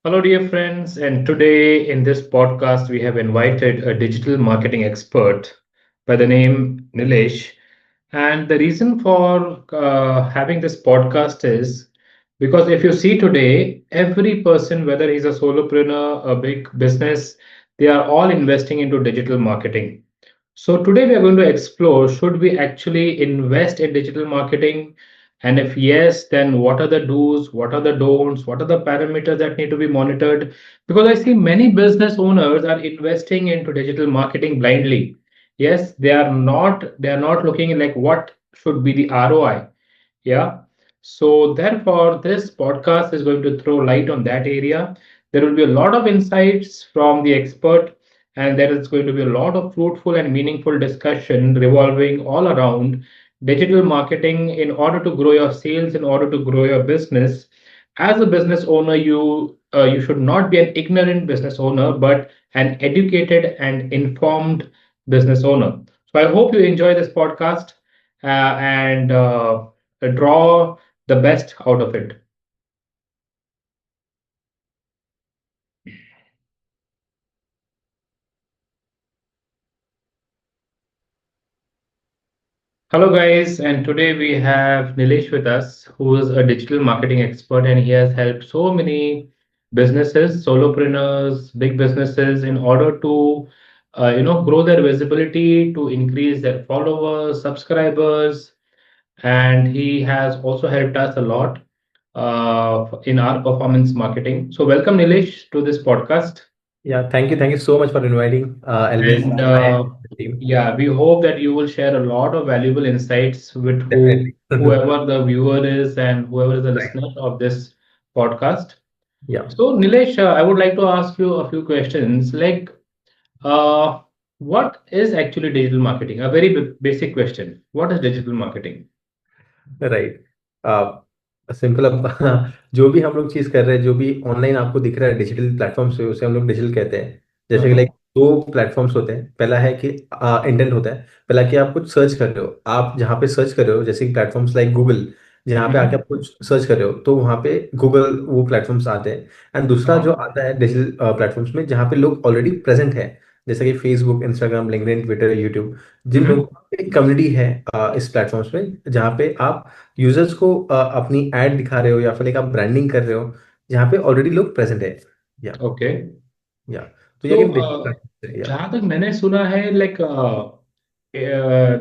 Hello, dear friends. And today in this podcast, we have invited a digital marketing expert by the name Nilesh. And the reason for having this podcast is because if you see today, every person, whether he's a solopreneur, a big business, they are all investing into digital marketing. So today we are going to explore, should we actually invest in digital marketing? And if yes, then what are the do's, what are the don'ts, what are the parameters that need to be monitored? Because I see many business owners are investing into digital marketing blindly. Yes, they are not looking like what should be the ROI. Yeah. So therefore, this podcast is going to throw light on that area. There will be a lot of insights from the expert, and there is going to be a lot of fruitful and meaningful discussion revolving all around digital marketing in order to grow your sales, in order to grow your business. As a business owner, you should not be an ignorant business owner, but an educated and informed business owner. So I hope you enjoy this podcast and draw the best out of it. Hello, guys, and today we have Nilesh with us, who is a digital marketing expert, and he has helped so many businesses, solopreneurs, big businesses, in order to, grow their visibility, to increase their followers, subscribers, and he has also helped us a lot in our performance marketing. So, welcome, Nilesh, to this podcast. Yeah, thank you. Thank you so much for inviting Elvis. And I and the team. yeah, we hope that you will share a lot of valuable insights with Definitely. whoever the viewer is and whoever is the Right. listener of this podcast. Yeah. So, Nilesh, I would like to ask you a few questions. Uh, what is actually digital marketing? A very basic question. What is digital marketing? Right. Simple अब जो भी हम लोग चीज़ कर रहे हैं, जो भी ऑनलाइन आपको दिख रहा है डिजिटल प्लेटफॉर्म्स पे, उसे हम लोग डिजिटल कहते हैं। जैसे कि Uh-huh. लाइक दो प्लेटफॉर्म्स होते हैं। पहला है कि इंटेंट होता है। पहला कि आप कुछ सर्च कर रहे हो, आप जहाँ पे सर्च कर रहे हो, जैसे कि प्लेटफॉर्म्स लाइक गूगल, जहाँ पे आके Mhm. आप कुछ सर्च कर रहे हो तो वहाँ पे गूगल वो प्लेटफॉर्म्स आते हैं। एंड दूसरा जो Uh-huh. आता है डिजिटल प्लेटफॉर्म्स में, जहाँ पे लोग ऑलरेडी प्रेजेंट है, जैसे कि Facebook, Instagram, LinkedIn, Twitter, YouTube. जिन लोगों Mhm. की एक कम्युनिटी है इस प्लेटफॉर्म्स में, जहाँ पे आप यूजर्स को अपनी एड दिखा रहे हो या फिर एक आप ब्रांडिंग कर रहे हो, जहाँ पे ऑलरेडी लोग प्रेजेंट है। या Okay. या तो ये So, अगेन डिजिटल। या जहाँ तक मैंने सुना है,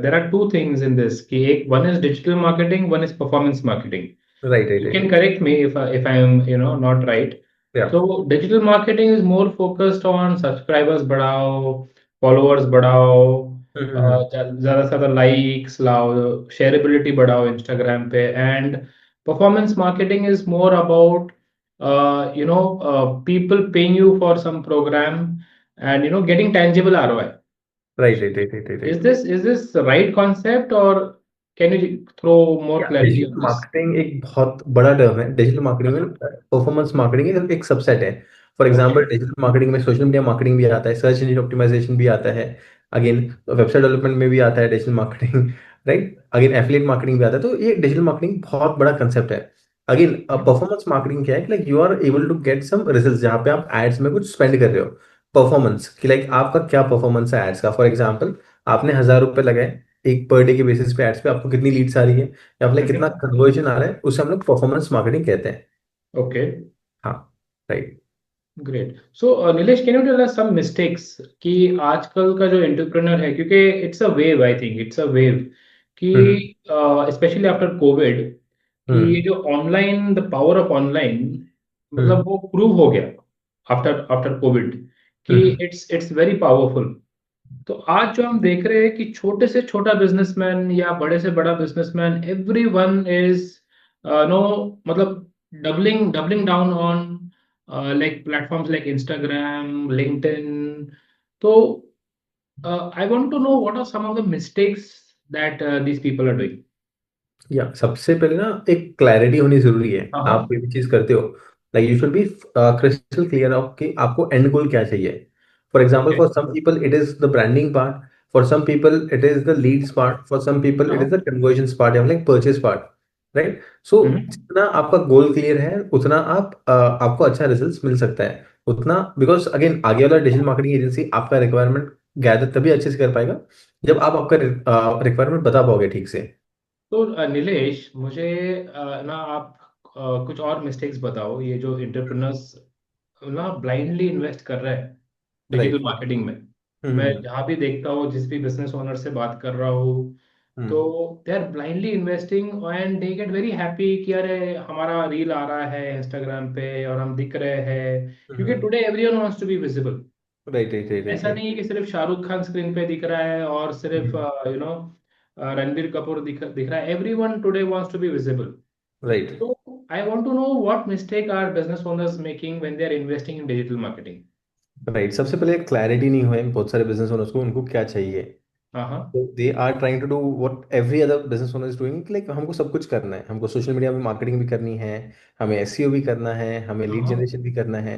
there are two things in this. कि एक one is digital marketing, one is performance marketing. Right right You right. can correct me if I am not right. या So digital marketing is more focused on subscribers बढ़ाओ, followers बढ़ाओ, ज़्यादा से ज़्यादा likes लाओ, shareability बढ़ाओ Instagram पे, and performance marketing is more about people paying you for some program and getting tangible ROI. Right right right right Is right. this the right concept, or can you throw more या clarity on digital this? Marketing एक बहुत बड़ा term है। Digital marketing में performance marketing एक subset है। For example Okay. Digital marketing में social media marketing भी आता है, सर्च इंजन ऑप्टिमाइजेशन भी आता है, अगेन वेबसाइट डेवलपमेंट में भी आता है digital marketing. Right, again affiliate marketing भी आता है। तो ये डिजिटल मार्केटिंग बहुत बड़ा कंसेप्ट है। अगेन परफॉर्मेंस मार्केटिंग क्या है कि like you are able to get some result, जहाँ पे आप एड्स में कुछ स्पेंड कर रहे हो। परफॉर्मेंस कि लाइक आपका क्या परफॉर्मेंस है एड्स का। फॉर एग्जाम्पल, आपने 1,000 रुपये लगाए, एक पर डे के बेसिस पे एड्स पे आपको कितनी लीड्स आ रही है या फिर कितना Mhm. कन्वर्जन आ रहा है, उसे हम लोग परफॉर्मेंस मार्केटिंग कहते हैं। Okay. हाँ। Right. Great so Nilesh, can you tell us some mistakes कि आजकल का जो एंटरप्रेन्योर है, क्योंकि it's a wave, I think it's a wave कि हम्म स्पेशली आफ्टर कोविड, कि ये हम्म जो online, the power of online, मतलब हम्म वो प्रूव हो गया आफ्टर आफ्टर कोविड कि हम्म इट्स वेरी पावरफुल। तो आज जो हम देख रहे हैं कि छोटे से छोटा बिजनेसमैन या बड़े से बड़ा businessman, everyone is no मतलब doubling doubling down on like platforms like Instagram, LinkedIn. So I want to know what are some of the mistakes that these people are doing. या सबसे पहले ना एक क्लैरिटी होनी जरूरी है। आप Uh-huh. कोई भी चीज करते हो, like you should be crystal clear of कि आपको एंड गोल क्या चाहिए। For example, Okay. For some people it is the branding part, for some people it is the leads part, for some people it Uh-huh. Is the conversion part या like purchase part. Right. So hmm. जितना आपका goal clear है उतना आपको अच्छा result मिल सकता है उतना, बिकॉज अगेन आगे वाला डिजिटल मार्केटिंग एजेंसी आपका रिक्वायरमेंट गैदर तभी अच्छे से कर पाएगा जब आप आपका रिक्वायरमेंट बता पाओगे ठीक से। तो नीलेश, मुझे ना आप कुछ और मिस्टेक्स बताओ, ये जो एंटरप्रेन्योर्स ना ब्लाइंडली इन्वेस्ट कर रहे हैं डिजिटल राइट। मार्केटिंग में। मैं हम्म। जहाँ भी देखता हूँ, जिस भी बिजनेस ओनर से बात कर रहा हूँ, तो hmm. They are blindly investing and they get very happy कि अरे हमारा रील आ रहा है इंस्टाग्राम पे और हम दिख रहे हैं, क्योंकि hmm. Today everyone wants to be visible. Right right right right ऐसा राइट। नहीं है कि सिर्फ शाहरुख खान स्क्रीन पे दिख रहा है और सिर्फ यू नो रणबीर कपूर दिख रहा है, everyone today wants to be visible. Right So I want to know what mistake are business owners making when they are investing in digital marketing? Right. सबसे पहले क्लैरिटी नहीं हुआ है बहुत सारे बिजनेस ओनर्स को, उनको क्या चाहिए। हाँ हाँ। तो they are trying to do what every other business owner is doing, like हमको सब कुछ करना है, हमको सोशल मीडिया में मार्केटिंग भी करनी है, हमें एसईओ भी करना है, हमें लीड हाँ। जनरेशन भी करना है।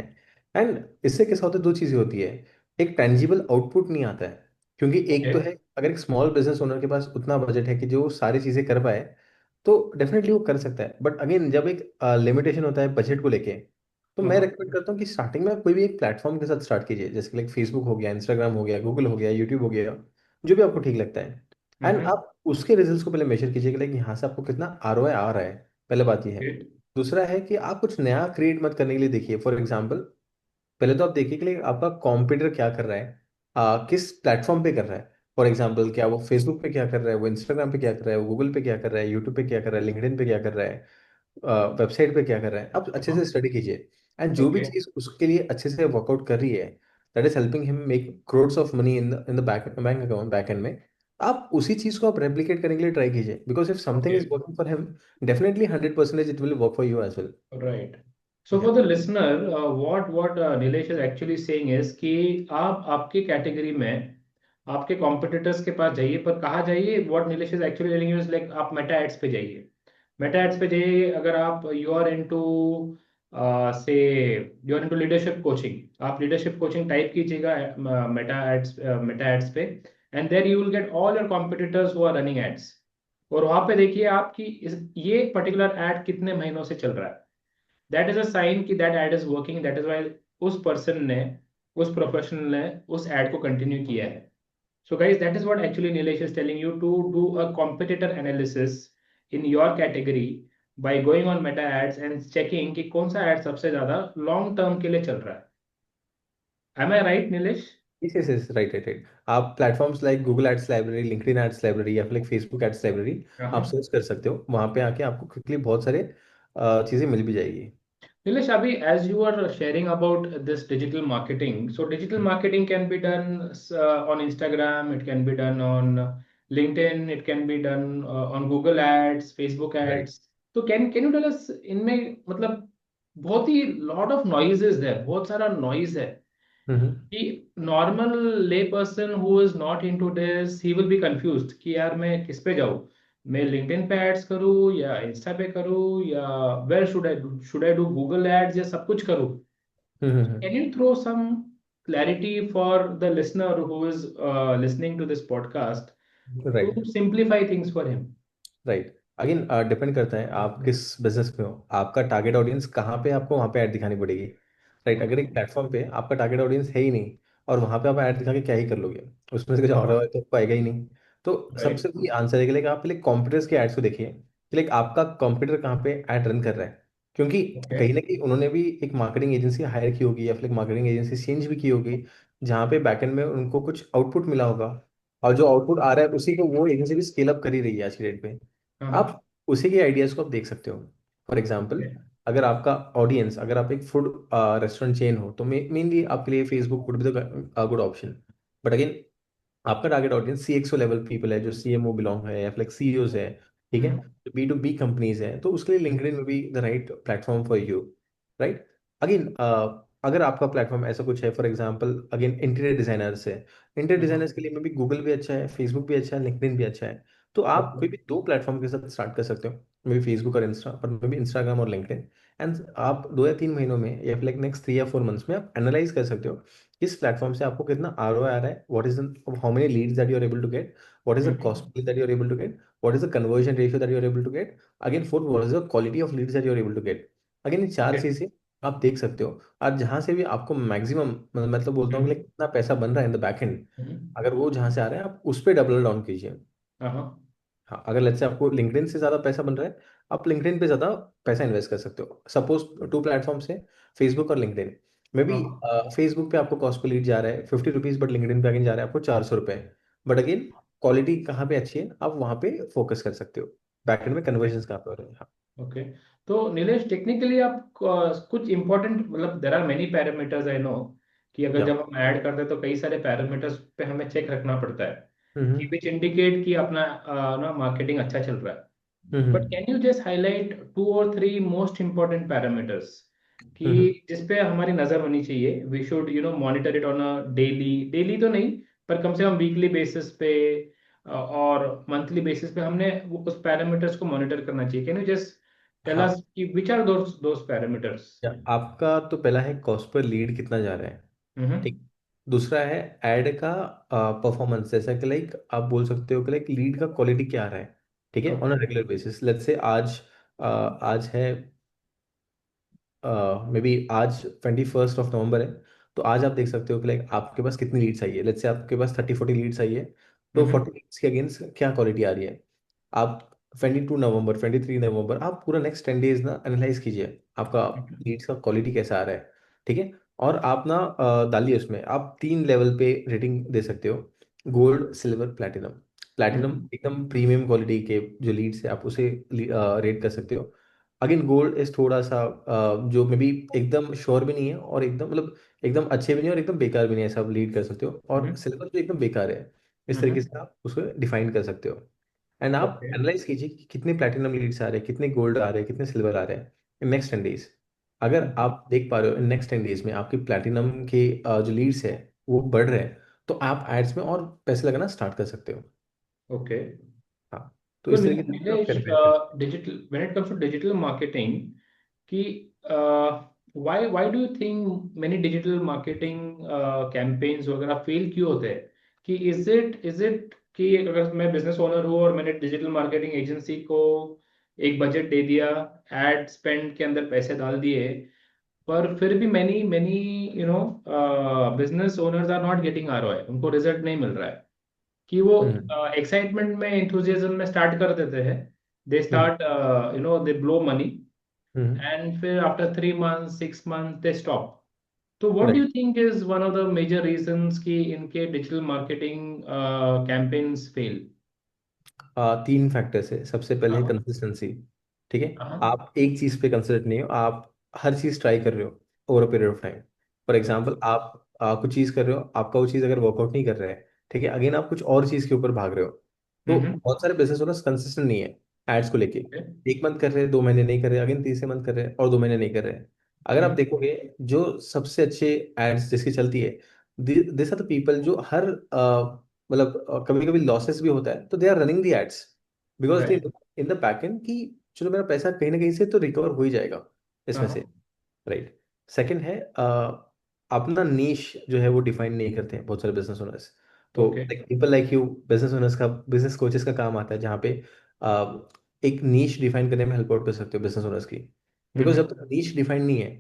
एंड इससे कैसा होता है, दो चीज़ें होती है, एक टेंजिबल आउटपुट नहीं आता है। क्योंकि एक ओके। तो है, अगर एक स्मॉल बिजनेस ओनर के पास उतना बजट है कि जो सारी चीज़ें कर पाए तो डेफिनेटली वो कर सकता है, बट अगेन जब एक लिमिटेशन होता है बजट को लेके, तो मैं हाँ। रेकमेंड करता हूँ कि स्टार्टिंग में कोई भी एक प्लेटफॉर्म के साथ स्टार्ट कीजिए, जैसे लाइक फेसबुक हो गया, इंस्टाग्राम हो गया, गूगल हो गया, यूट्यूब हो गया, जो भी आपको ठीक लगता है। एंड हम्म। आप उसके रिजल्ट्स को पहले मेजर कीजिए कि लाइक यहाँ से आपको कितना आरओआई आ रहा है। पहले बात ये है। ओके। दूसरा है कि आप कुछ नया क्रिएट मत करने के लिए देखिए। फॉर एग्जाम्पल, पहले तो आप देखिए कि लाइक आपका कॉम्पिटिटर क्या कर रहा है, किस प्लेटफॉर्म पे कर रहा है। फॉर एग्जाम्पल, क्या वो फेसबुक पे क्या कर रहा है, वो इंस्टाग्राम पे क्या कर रहा है, वो गूगल पे क्या कर रहा है, यूट्यूब पे क्या कर रहा है, लिंक्डइन पे क्या कर रहा है, वेबसाइट पे क्या कर रहा है। आप अच्छे से हाँ। स्टडी कीजिए। एंड जो भी ओके। चीज़ उसके लिए अच्छे से वर्कआउट कर रही है, that is helping him make crores of money in the bank account, back and में, आप उसी चीज़ को आप रेप्लिकेट करने के लिए ट्राई कीजिए, because if something okay. Is working for him, definitely 100% it will work for you as well. Right. So ठीक है। For the listener, what Nilesh is actually saying is कि आप आपके कैटेगरी में आपके कॉम्पिटिटर्स के पास जाइए, पर कहाँ जाइए? What Nilesh is actually telling you is like आप मेटा एड्स पे जाइए। मेटा एड्स पे जाइए अगर आप यू आर इनटू से you are into leadership coaching, आप लीडरशिप कोचिंग टाइप कीजिएगा मेटा एड्स पे, and there you will get all your competitors who are running ads. और वहां पे देखिए आपकी ये पर्टिकुलर एड कितने महीनों से चल रहा है। दैट इज अ साइन कि that ad is working, that is why उस पर्सन ने, उस प्रोफेशनल ने उस एड को कंटिन्यू किया है। So guys, that is what actually Nilesh is telling you, to do a competitor analysis in your category by going on meta ads and checking कि कौन सा ad सबसे ज्यादा लॉन्ग टर्म के लिए चल रहा है। Am I right, Nilesh? Yes yes yes, right right right. आप platforms like Google ads library, LinkedIn ads library, या फिर लाइक फेसबुक एड्स लाइब्रेरी आप हाँ। सर्च कर सकते हो। वहाँ पे आके आपको क्विकली बहुत सारे चीज़ें मिल भी जाएगी। Nilesh, Abhi, as you are sharing about this digital marketing, so digital marketing can be done on Instagram, it can be done on LinkedIn, it can be done on Google Ads, Facebook right. Ads. तो can you tell us इनमें मतलब बहुत ही lot of noises है, बहुत सारा noise है हम्म। कि normal ले person who is not into this he will be confused कि यार मैं किस पे जाऊँ, मैं लिंक्डइन पे एड्स करूँ या इंस्टा पे करूँ या where should I do Google ads या सब कुछ करूँ। Hmm. Can you throw some clarity for the listener who is listening to this podcast to right simplify things for him? Right. Again depend करता है आप किस बिजनेस में हो, आपका टारगेट ऑडियंस कहाँ पे, आपको वहाँ पे ऐड दिखानी पड़ेगी। राइट। अगर एक प्लेटफॉर्म पे आपका टारगेट ऑडियंस है ही नहीं और वहाँ पे आप ऐड दिखा के क्या ही कर लोगे, उसमें से कुछ और हाँ। तो आपको आएगा ही नहीं। तो राइट। सबसे वही आंसर है कि लाइक आप पहले कॉम्पिटिटर्स के एड्स को देखिए कि लाइक आपका कॉम्पिटिटर कहाँ पे ऐड रन कर रहा है। क्योंकि ओके। कहीं ना कहीं उन्होंने भी एक मार्केटिंग एजेंसी हायर की होगी, या फिर मार्केटिंग एजेंसी चेंज भी की होगी, जहाँ पे बैकएंड में उनको कुछ आउटपुट मिला होगा, और जो आउटपुट आ रहा है उसी को वो एजेंसी भी स्केल अप कर ही रही है आज की डेट पे। हाँ हाँ। आप उसी के आइडियाज को आप देख सकते हो। फॉर एग्जाम्पल, अगर आपका ऑडियंस, अगर आप एक फूड रेस्टोरेंट चेन हो, तो मेनली आपके लिए Facebook would be the good option. But again आपका target audience CXO level people है, जो सीएमओ बिलोंग है, या फिर सीईओज है, ठीक है, हम्म। जो बी टू बी कंपनीज है, तो उसके लिए लिंक्डइन में भी the right platform for you. Right. Again अगर आपका प्लेटफॉर्म ऐसा कुछ है, for example again interior designers है, इंटीरियर हम्म। डिजाइनर्स के लिए में भी गूगल भी अच्छा है, फेसबुक भी अच्छा है, लिंक्डइन भी अच्छा है। तो आप ओके। कोई भी दो प्लेटफॉर्म के साथ स्टार्ट कर सकते हो, मे बी फेसबुक और इंस्टा, और मे बी इंस्टाग्राम और लिंक्डइन। एंड आप 2 या 3 महीनों में या फिर लाइक नेक्स्ट 3 या 4 मंथ्स में आप एनालाइज कर सकते हो किस प्लेटफॉर्म से आपको कितना ROI आ रहा है, what is the how many leads that you are able to get, what is the Mhm. Cost that you are able to get, what is the conversion ratio that you are able to get, again fourth what is the quality of leads that you are able to get. Again ये चार Okay. चीजें आप देख सकते हो। और जहां से भी आपको मैक्सिमम, मतलब बोलता हूँ कि like Mhm. कितना पैसा बन रहा है इन द बैक एंड, Mhm. अगर वो जहां से आ रहा है आप उस पर डबल डाउन कीजिए। Uh-huh. हाँ, अगर लेट्स से आपको लिंक्डइन से ज्यादा पैसा बन रहा है, आप लिंक्डइन पे ज्यादा पैसा इन्वेस्ट कर सकते हो। सपोज 2 प्लेटफॉर्म्स है, फेसबुक और LinkedIn. May be Uh-huh. Facebook पे आपको कॉस्ट पर लीड जा रहा है 50 रुपीज, बट लिंक्डइन पे अगेन जा रहा है आपको 400 रुपये। बट अगेन क्वालिटी कहाँ पे अच्छी है, आप वहाँ पे फोकस कर सकते हो। बैकएंड में Okay. कन्वर्जन कहाँ पे हो रहे हैं। हाँ। ओके। तो नीलेश, टेक्निकली आप कुछ इंपॉर्टेंट, मतलब there are many parameters I know, कि अगर या। जब हम ऐड करते हैं तो कई सारे पैरामीटर्स पे हमें चेक रखना पड़ता है कि हम्म। विच इंडिकेट कि अपना ना मार्केटिंग अच्छा चल रहा है। But hmm. Can you just highlight 2 और 3 मोस्ट इंपॉर्टेंट पैरामीटर्स हम्म। कि जिस पे हमारी नजर होनी चाहिए, we should monitor it on a daily, daily तो नहीं, पर कम से कम वीकली बेसिस पे और मंथली बेसिस पे हमने उस पैरामीटर्स को मॉनिटर करना चाहिए। कैन यू जस्ट टेल हाँ। अस कि विच आर दोस पैरामीटर्स? या, आपका तो पहला है कॉस्ट पर लीड कितना जा रहा है। हम्म। ठीक। दूसरा है एड का परफॉर्मेंस, जैसा कि लाइक आप बोल सकते हो कि लाइक लीड का क्वालिटी क्या आ रहा है। ठीक है, on a okay. Regular basis. Let's say आज है, मे बी आज 21 नवंबर है। तो आज आप देख सकते हो कि लाइक आपके पास कितनी लीड्स आई है। लेट्स से आपके पास 30-40 लीड्स आई है, तो हम्म। 40 लीड्स के अगेंस्ट क्या क्वालिटी आ रही है। आप 22 नवंबर, 23 नवंबर, आप पूरा नेक्स्ट 10 डेज ना एनालाइज कीजिए आपका लीड्स का क्वालिटी कैसा आ रहा है। ठीक है। और आप ना डालिए उसमें, आप 3 लेवल पे रेटिंग दे सकते हो, गोल्ड, सिल्वर, प्लैटिनम। प्लैटिनम हम्म। एकदम प्रीमियम क्वालिटी के जो लीड्स है आप उसे रेट कर सकते हो। अगेन गोल्ड इज थोड़ा सा जो मे बी एकदम श्योर भी नहीं है और एकदम मतलब एकदम अच्छे भी नहीं और एकदम बेकार भी नहीं है, ऐसा आप लीड कर सकते हो। और हम्म। सिल्वर जो एकदम बेकार है, इस तरीके हम्म। से आप उसको डिफाइन कर सकते हो। एंड आप ओके। एनालाइज कीजिए कि कितने प्लैटिनम लीड्स आ रहे हैं, कितने गोल्ड आ रहे हैं, कितने सिल्वर आ रहे हैं इन नेक्स्ट 10 डेज। अगर आप देख पा रहे हो इन नेक्स्ट 10 डेज में आपकी प्लैटिनम के जो लीड्स है वो बढ़ रहे हैं, तो आप एड्स में और पैसे लगाना स्टार्ट कर सकते हो। ओके। हाँ। तो तो इस तरीके से आप नीलेश, कैलकुलेट कर सकते digital, when it comes to digital marketing, कि why do you think many digital marketing campaigns वगैरह फेल क्यों होते हैं? कि इज इट कि अगर मैं बिजनेस ओनर हूँ और मैंने डिजिटल मार्केटिंग एजेंसी को एक बजट दे दिया, एड स्पेंड के अंदर पैसे डाल दिए, पर फिर भी many many business owners are not getting ROI, उनको रिजल्ट नहीं मिल रहा है, कि वो हैं। एक्साइटमेंट में, इंथुजियाज्म में स्टार्ट कर देते हैं, they hmm. Start they blow money, hmm. And फिर after 3 months 6 months they stop. तो what do right. You think is one of the major reasons कि इनके digital marketing campaigns fail? 3 factors है। सबसे पहले है हाँ। कंसिस्टेंसी। ठीक है। हाँ। आप एक चीज पे कंसंट्रेट नहीं हो, आप हर चीज ट्राई कर रहे हो over a period of time. For example आप कुछ चीज कर रहे हो, आपका वो चीज अगर वर्कआउट नहीं कर रहा है, ठीक है, अगेन आप कुछ और चीज के ऊपर भाग रहे हो। तो हम्म। बहुत सारे बिजनेस ओनर्स कंसिस्टेंट नहीं है एड्स को लेके। ओके। 1 मंथ कर रहे हैं, 2 महीने नहीं कर रहे, अगेन तीसरे मंथ कर रहे हैं और 2 महीने नहीं कर रहे हैं। अगर आप हम्म। देखोगे जो सबसे अच्छे एड्स जिसकी चलती है, दिस आर द पीपल जो हर मतलब कभी कभी लॉसेस भी होता है तो they are running the ads, because they right. In the back end कि चलो मेरा पैसा कहीं ना कहीं से तो रिकवर हो ही जाएगा इसमें से। हाँ। राइट। सेकंड है अपना नीश जो है वो डिफाइन नहीं करते हैं बहुत सारे बिजनेस ओनर्स। तो okay. People like you, business owners का, बिजनेस कोचेस का काम आता है जहाँ पे एक नीश डिफाइन करने में हेल्प आउट कर सकते हो बिजनेस ओनर्स की। बिकॉज जब तक नीश डिफाइन नहीं है,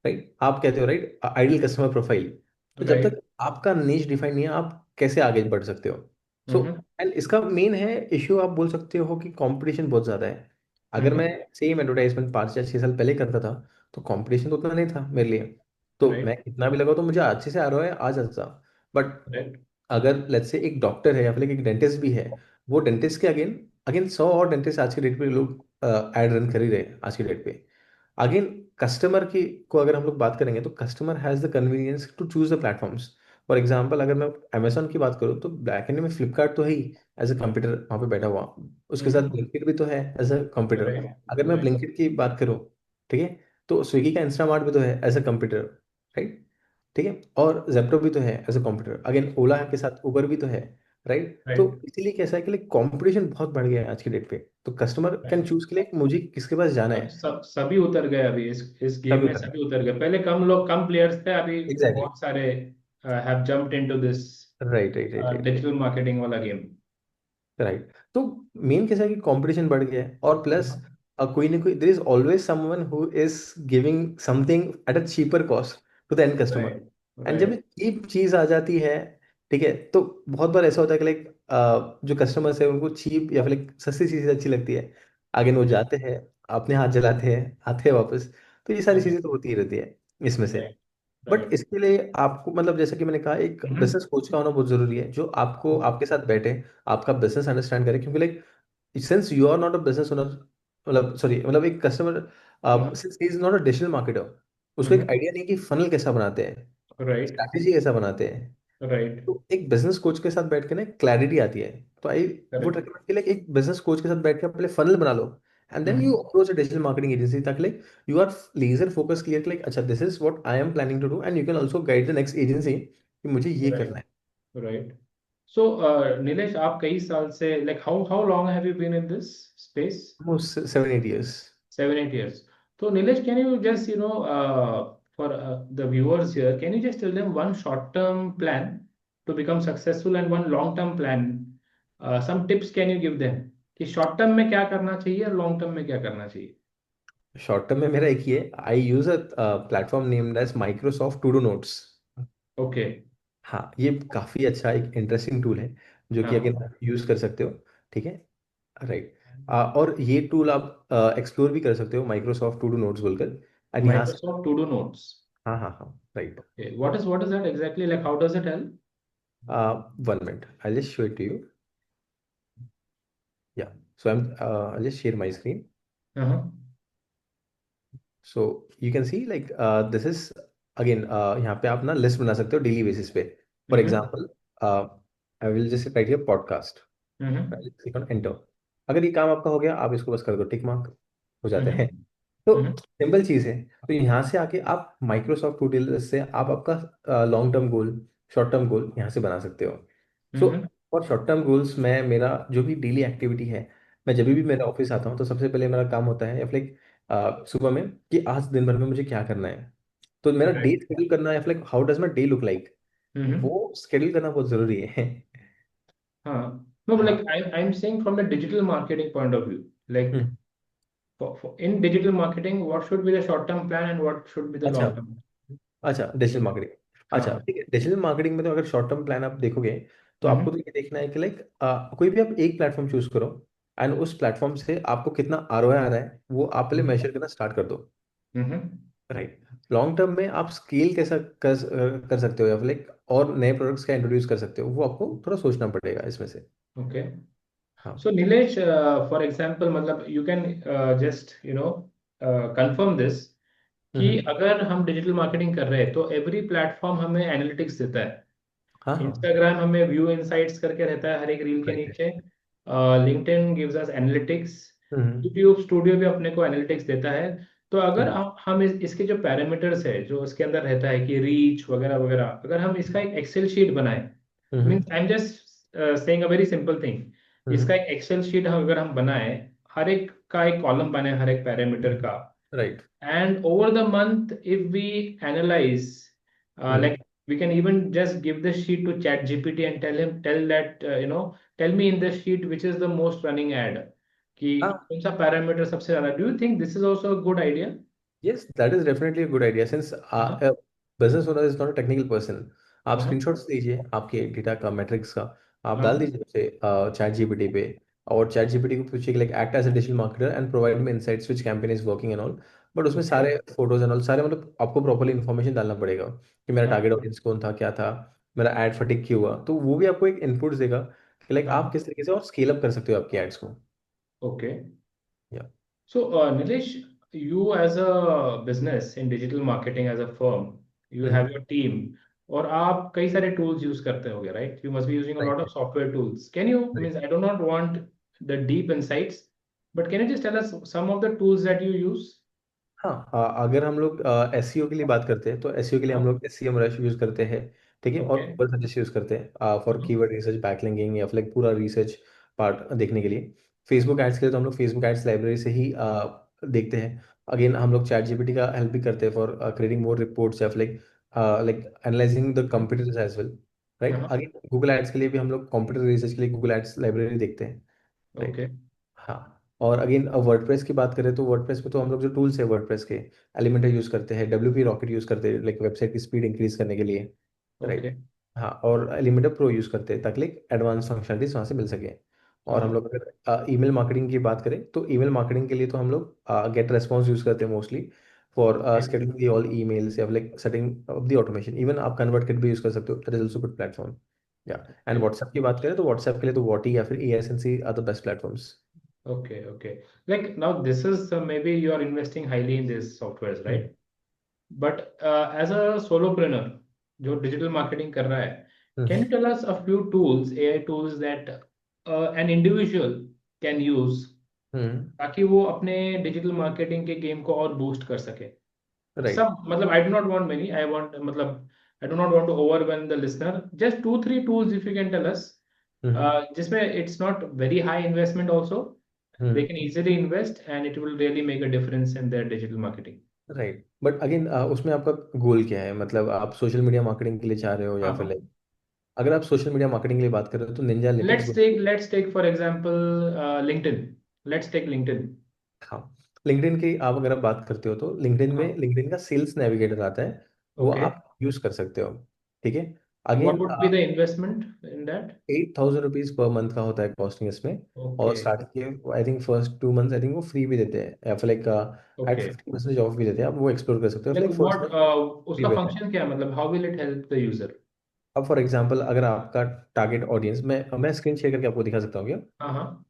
राइट, आप कहते हो राइट आइडियल कस्टमर प्रोफाइल, तो जब राइट। तक आपका नीश डिफाइन नहीं है आप कैसे आगे बढ़ सकते हो। सो हम्म। एंड इसका मेन है इश्यू, आप बोल सकते हो कि कंपटीशन बहुत ज़्यादा है। अगर मैं सेम एडवर्टाइजमेंट 5 या 6 साल पहले करता था तो कंपटीशन तो उतना नहीं था मेरे लिए, तो मैं राइट। कितना भी लगाओ तो मुझे अच्छे से आ जाता था। But right. अगर लेट्स से एक डॉक्टर है या फिर एक डेंटिस्ट भी है, वो डेंटिस्ट के अगेन अगेन 100 और डेंटिस्ट आज के डेट पे लोग एड रन कर ही रहे हैं आज की डेट पे। अगेन कस्टमर की को अगर हम लोग बात करेंगे तो customer has the convenience to choose the platforms. For example अगर मैं अमेजोन की बात करूँ तो बैक एंड में फ्लिपकार्ट तो है ही एज अ कंप्यूटर वहाँ पे बैठा हुआ, उसके साथ ब्लिंकिट भी तो है एज अ कंप्यूटर। राइट। अगर मैं राइट। ब्लिंकिट की बात करूँ, ठीक है, तो स्विगी का इंस्टामार्ट भी तो है एज अ कंप्यूटर। राइट। ठीक है। और जेप्टो भी तो है एज अ कंप्यूटर। अगेन ओला के साथ उबर भी तो है। राइट। तो राइट। इसीलिए कैसा है कि लाइक कंपटीशन बहुत बढ़ गया है आज की डेट पे। तो कस्टमर कैन राइट। चूज के लिए मुझे किसके पास जाना सब है। सब सभी उतर गए अभी इस गेम तभी में, उतर। सभी उतर गए। पहले कम लोग, कम प्लेयर्स थे, अभी एग्जैक्टली। बहुत सारे have jumped into this right right right right digital marketing वाला गेम। राइट। तो मेन कैसा है कि कंपटीशन बढ़ गया है, और प्लस कोई ना कोई there is always someone who is giving something at a cheaper cost to the end customer. Right. And जब राइट। चीप चीज आ जाती है, ठीक है, तो बहुत बार ऐसा होता है कि लाइक जो कस्टमर्स है उनको चीप या फिर like सस्ती चीजें अच्छी लगती है। आगे वो जाते हैं, अपने हाथ जलाते हैं, आते हैं वापस। तो ये सारी चीजें तो होती ही रहती है इसमें से। राइट। But right. इसके लिए आपको मतलब जैसे कि मैंने कहा, एक बिजनेस कोच का होना बहुत जरूरी है, जो आपको आपके साथ बैठे, आपका बिजनेस अंडरस्टैंड करे। क्योंकि like since you are not a business owner, मतलब सॉरी, मतलब एक customer, since he is not a digital marketer, उसको एक आइडिया नहीं कि फनल कैसा बनाते हैं, राइट। स्ट्रैटेजी कैसा बनाते हैं। राइट। तो एक बिजनेस कोच के साथ बैठ के ना क्लैरिटी आती है। तो आई वुड करेक्ट। रिकमेंड कि लाइक एक बिजनेस कोच के साथ बैठ के पहले फनल बना लो, and then you approach a digital marketing agency, ताकि like you are laser focus clear, like अच्छा this is what I am planning to do, and you can also guide the next agency कि मुझे ये right. करना है। Right. सो नीलेश, आप कई साल से, like how how long have you been in this space? Almost 7 8 years। 7 8 years. So Nilesh, can you just, for the viewers here, can you just tell them one short-term plan to become successful and one long-term plan? Some tips can you give them कि short term में क्या करना चाहिए और long term में क्या करना चाहिए? शॉर्ट टर्म में मेरा एक ही है, I use a platform named as Microsoft to do notes. Okay. हाँ, ये काफी अच्छा एक इंटरेस्टिंग टूल है, जो कि हाँ। अगर आप यूज कर सकते हो, ठीक है। राइट। और ये टूल आप एक्सप्लोर भी कर सकते हो, माइक्रोसॉफ्ट टू डू नोट्स बोलकर। एंड यहाँ से, माइक्रोसॉफ्ट टू डू नोट्स। हाँ हाँ हाँ, right. What is that exactly? Like how does it help? 1 minute, I just show it to you. Yeah, so I just share my screen. Uh-huh. So you can see like this is, again यहाँ पे आप ना list बना सकते हो daily basis पे। For Mm-hmm. Example, I will just write here podcast, Mm-hmm. Click on enter. अगर ये काम आपका हो गया, आप इसको बस कर दो टिक मार्क, हो जाते हैं। Mm-hmm. तो Mm-hmm. सिंपल चीज है। तो यहाँ से आके आप माइक्रोसॉफ्ट टूल से आप आपका long term goal, short term goal यहाँ से बना सकते हो। सो Mm-hmm. For short term goals, मैं मेरा जो भी डेली एक्टिविटी है, मैं जब भी मेरा ऑफिस आता हूँ तो सबसे पहले मेरा काम होता है, या फिर सुबह में, कि आज दिन भर में मुझे क्या करना है। तो मेरा डे Right. शेड्यूल करना है, like how does my day look like, Mm-hmm. वो शेड्यूल करना बहुत जरूरी है। No, but like हाँ। I'm saying from the digital marketing point of view, like hmm. in digital marketing, what should be the short-term plan and what should be the अच्छा। long-term? अच्छा, digital marketing. अच्छा, हाँ। ठीक है, digital marketing में तो अगर शॉर्ट टर्म प्लान आप देखोगे, तो आपको हम्म। तो ये देखना है कि लाइक कोई भी आप एक प्लेटफॉर्म चूज करो, एंड उस प्लेटफॉर्म से आपको कितना आरओआई आ रहा है वो आप पहले हम्म। मेजर करना स्टार्ट कर दो। हम्म। राइट। लॉन्ग टर्म में आप स्केल कैसा कर सकते हो, या फिर लाइक और नए प्रोडक्ट्स क्या इंट्रोड्यूस कर सकते हो, वो आपको थोड़ा सोचना पड़ेगा इसमें से। ओके। हाँ। So Nilesh, for example, मतलब you can just confirm this कि हम्म। अगर हम डिजिटल मार्केटिंग कर रहे हैं तो एवरी प्लेटफॉर्म हमें एनालिटिक्स देता है। हाँ हाँ। इंस्टाग्राम हमें व्यू इनसाइट्स करके रहता है हर एक रील के राइट। नीचे। LinkedIn gives us analytics. Hmm. YouTube studio भी अपने को एनालिटिक्स देता है। तो अगर राइट। हम इसके जो पैरामीटर्स है जो इसके अंदर रहता है कि रीच वगैरह वगैरह, अगर हम इसका एक एक्सेल शीट बनाए, hmm. Means I am just saying a very simple thing, इसका हम्म। एक एक्सेल शीट हम अगर हम बनाए, हर एक का एक कॉलम बनाए हर एक पैरामीटर का, right. and over the month if we analyze, hmm. like we can even just give the sheet to chat gpt and tell that tell me in the sheet which is the most running ad, कि कौन सा parameter सबसे ज्यादा। Do you think this is also a good idea? Yes, that is definitely a good idea. Since हाँ। a business owner is not a technical person, आप हाँ। Screenshots लीजिए आपके डेटा का, मैट्रिक्स का, आप डाल हाँ। दीजिए उसे चैट जीपीटी पे, और चैट जीपीटी को पूछिए कि like act as a digital marketer and provide me insights which campaign is working and all. But उसमें ओके। सारे फोटोज एंड ऑल, सारे मतलब आपको प्रॉपर्ली इन्फॉर्मेशन डालना पड़ेगा कि मेरा हाँ। टारगेट ऑडियंस कौन था, क्या था, मेरा एड फटिक क्यों हुआ। तो वो भी आपको एक इनपुट देगा कि लाइक आप हाँ। किस तरीके से और स्केल अप कर सकते हो आपकी एड्स को। ओके। या। So, Nilesh, you as a business in digital marketing as a firm, you have your team, और आप कई सारे tools use करते होगे, right? You must be using a lot right of software tools. Can you, means I do not want the deep insights, but can you just tell us some of the tools that you use? हाँ, अगर हम लोग SEO के लिए बात करते हैं, तो एसईओ के लिए हम हाँ। लोग एसईएम रश यूज करते हैं, ठीक है, और Okay. गूगल सर्च यूज़ करते हैं for Mhm. Keyword research, backlinking, या फिर like पूरा रिसर्च पार्ट देखने के लिए। फेसबुक एड्स के लिए तो हम लोग फेसबुक एड्स लाइब्रेरी से ही देखते हैं। अगेन हम लोग चैट जीपीटी का हेल्प भी करते हैं फॉर क्रिएटिंग मोर रिपोर्ट्स, या फिर like analysing the Mhm. Competitors as well, right. Uh-huh. Again Google ads के लिए भी हम लोग कॉम्पिटिटिव रिसर्च के लिए गूगल एड्स लाइब्रेरी देखते हैं, राइट। Okay. हाँ, और अगेन वर्डप्रेस की बात करें तो वर्डप्रेस में तो हम लोग जो टूल्स है वर्डप्रेस के, एलिमेंटर यूज़ करते हैं, डब्ल्यू पी रॉकेट यूज़ करते हैं लाइक वेबसाइट की स्पीड इंक्रीज करने के लिए, राइट। Okay. हाँ, और एलिमेंटर प्रो यूज़ करते हैं ताकि लाइक एडवांस फंक्शनलिटीज वहाँ से मिल सके। और हम Uh-huh. लोग अगर ईमेल मार्केटिंग की बात करें तो ईमेल मार्केटिंग के लिए तो हम लोग गेट रेस्पॉन्स यूज़ करते हैं mostly for Okay. scheduling the all emails, या like setting of the automation. Even आप कन्वर्ट भी यूज़ कर सकते हो, that is also good platform. या एंड Okay. व्हाट्सएप की बात करें तो व्हाट्सएप के लिए तो वॉटी या फिर A S N C are the best platforms. Okay. Okay. Like now, this is maybe you are investing highly in these softwares, right? But as a solopreneur, जो digital marketing कर रहा है, can you tell us a few tools, AI tools that an individual can use ताकि वो अपने digital marketing के game को और बूस्ट कर सके? राइट। सब मतलब I do not want many, I want मतलब I do not want to overwhelm the listener, just two three tools if you can tell us, जिसमें it's not very high investment also, they can easily invest and it will really make a difference in their digital marketing. Right, but again उसमें आपका गोल क्या है? मतलब आप social media marketing के लिए चाह रहे हो, या हाँ फिर हाँ, लाइक अगर आप सोशल मीडिया मार्केटिंग के लिए बात कर रहे हो तो Ninja analytics. let's take for example LinkedIn. Let's take LinkedIn. हाँ, लिंक्डइन की आप अगर आप बात करते हो तो लिंक्डइन हाँ, में लिंक्डइन का सेल्स नेविगेटर आता है, वो okay. आप यूज कर सकते हो, ठीक है। What again would be the investment in that? ₹8,000 per month का होता है कॉस्टिंग इसमें। और Okay. स्टार्टिंग के I think first 2 months I think वो फ्री भी देते हैं, या फिर लाइक एट Okay. 50% ऑफ भी देते हैं, आप वो एक्सप्लोर कर सकते हो, Like like first what free उसका रहता है। फंक्शन क्या है, मतलब how will it help the user? अब फॉर एग्जांपल अगर आपका टारगेट ऑडियंस, मैं स्क्रीन शेयर करके आपको दिखा सकता हूँ क्या? हाँ हाँ.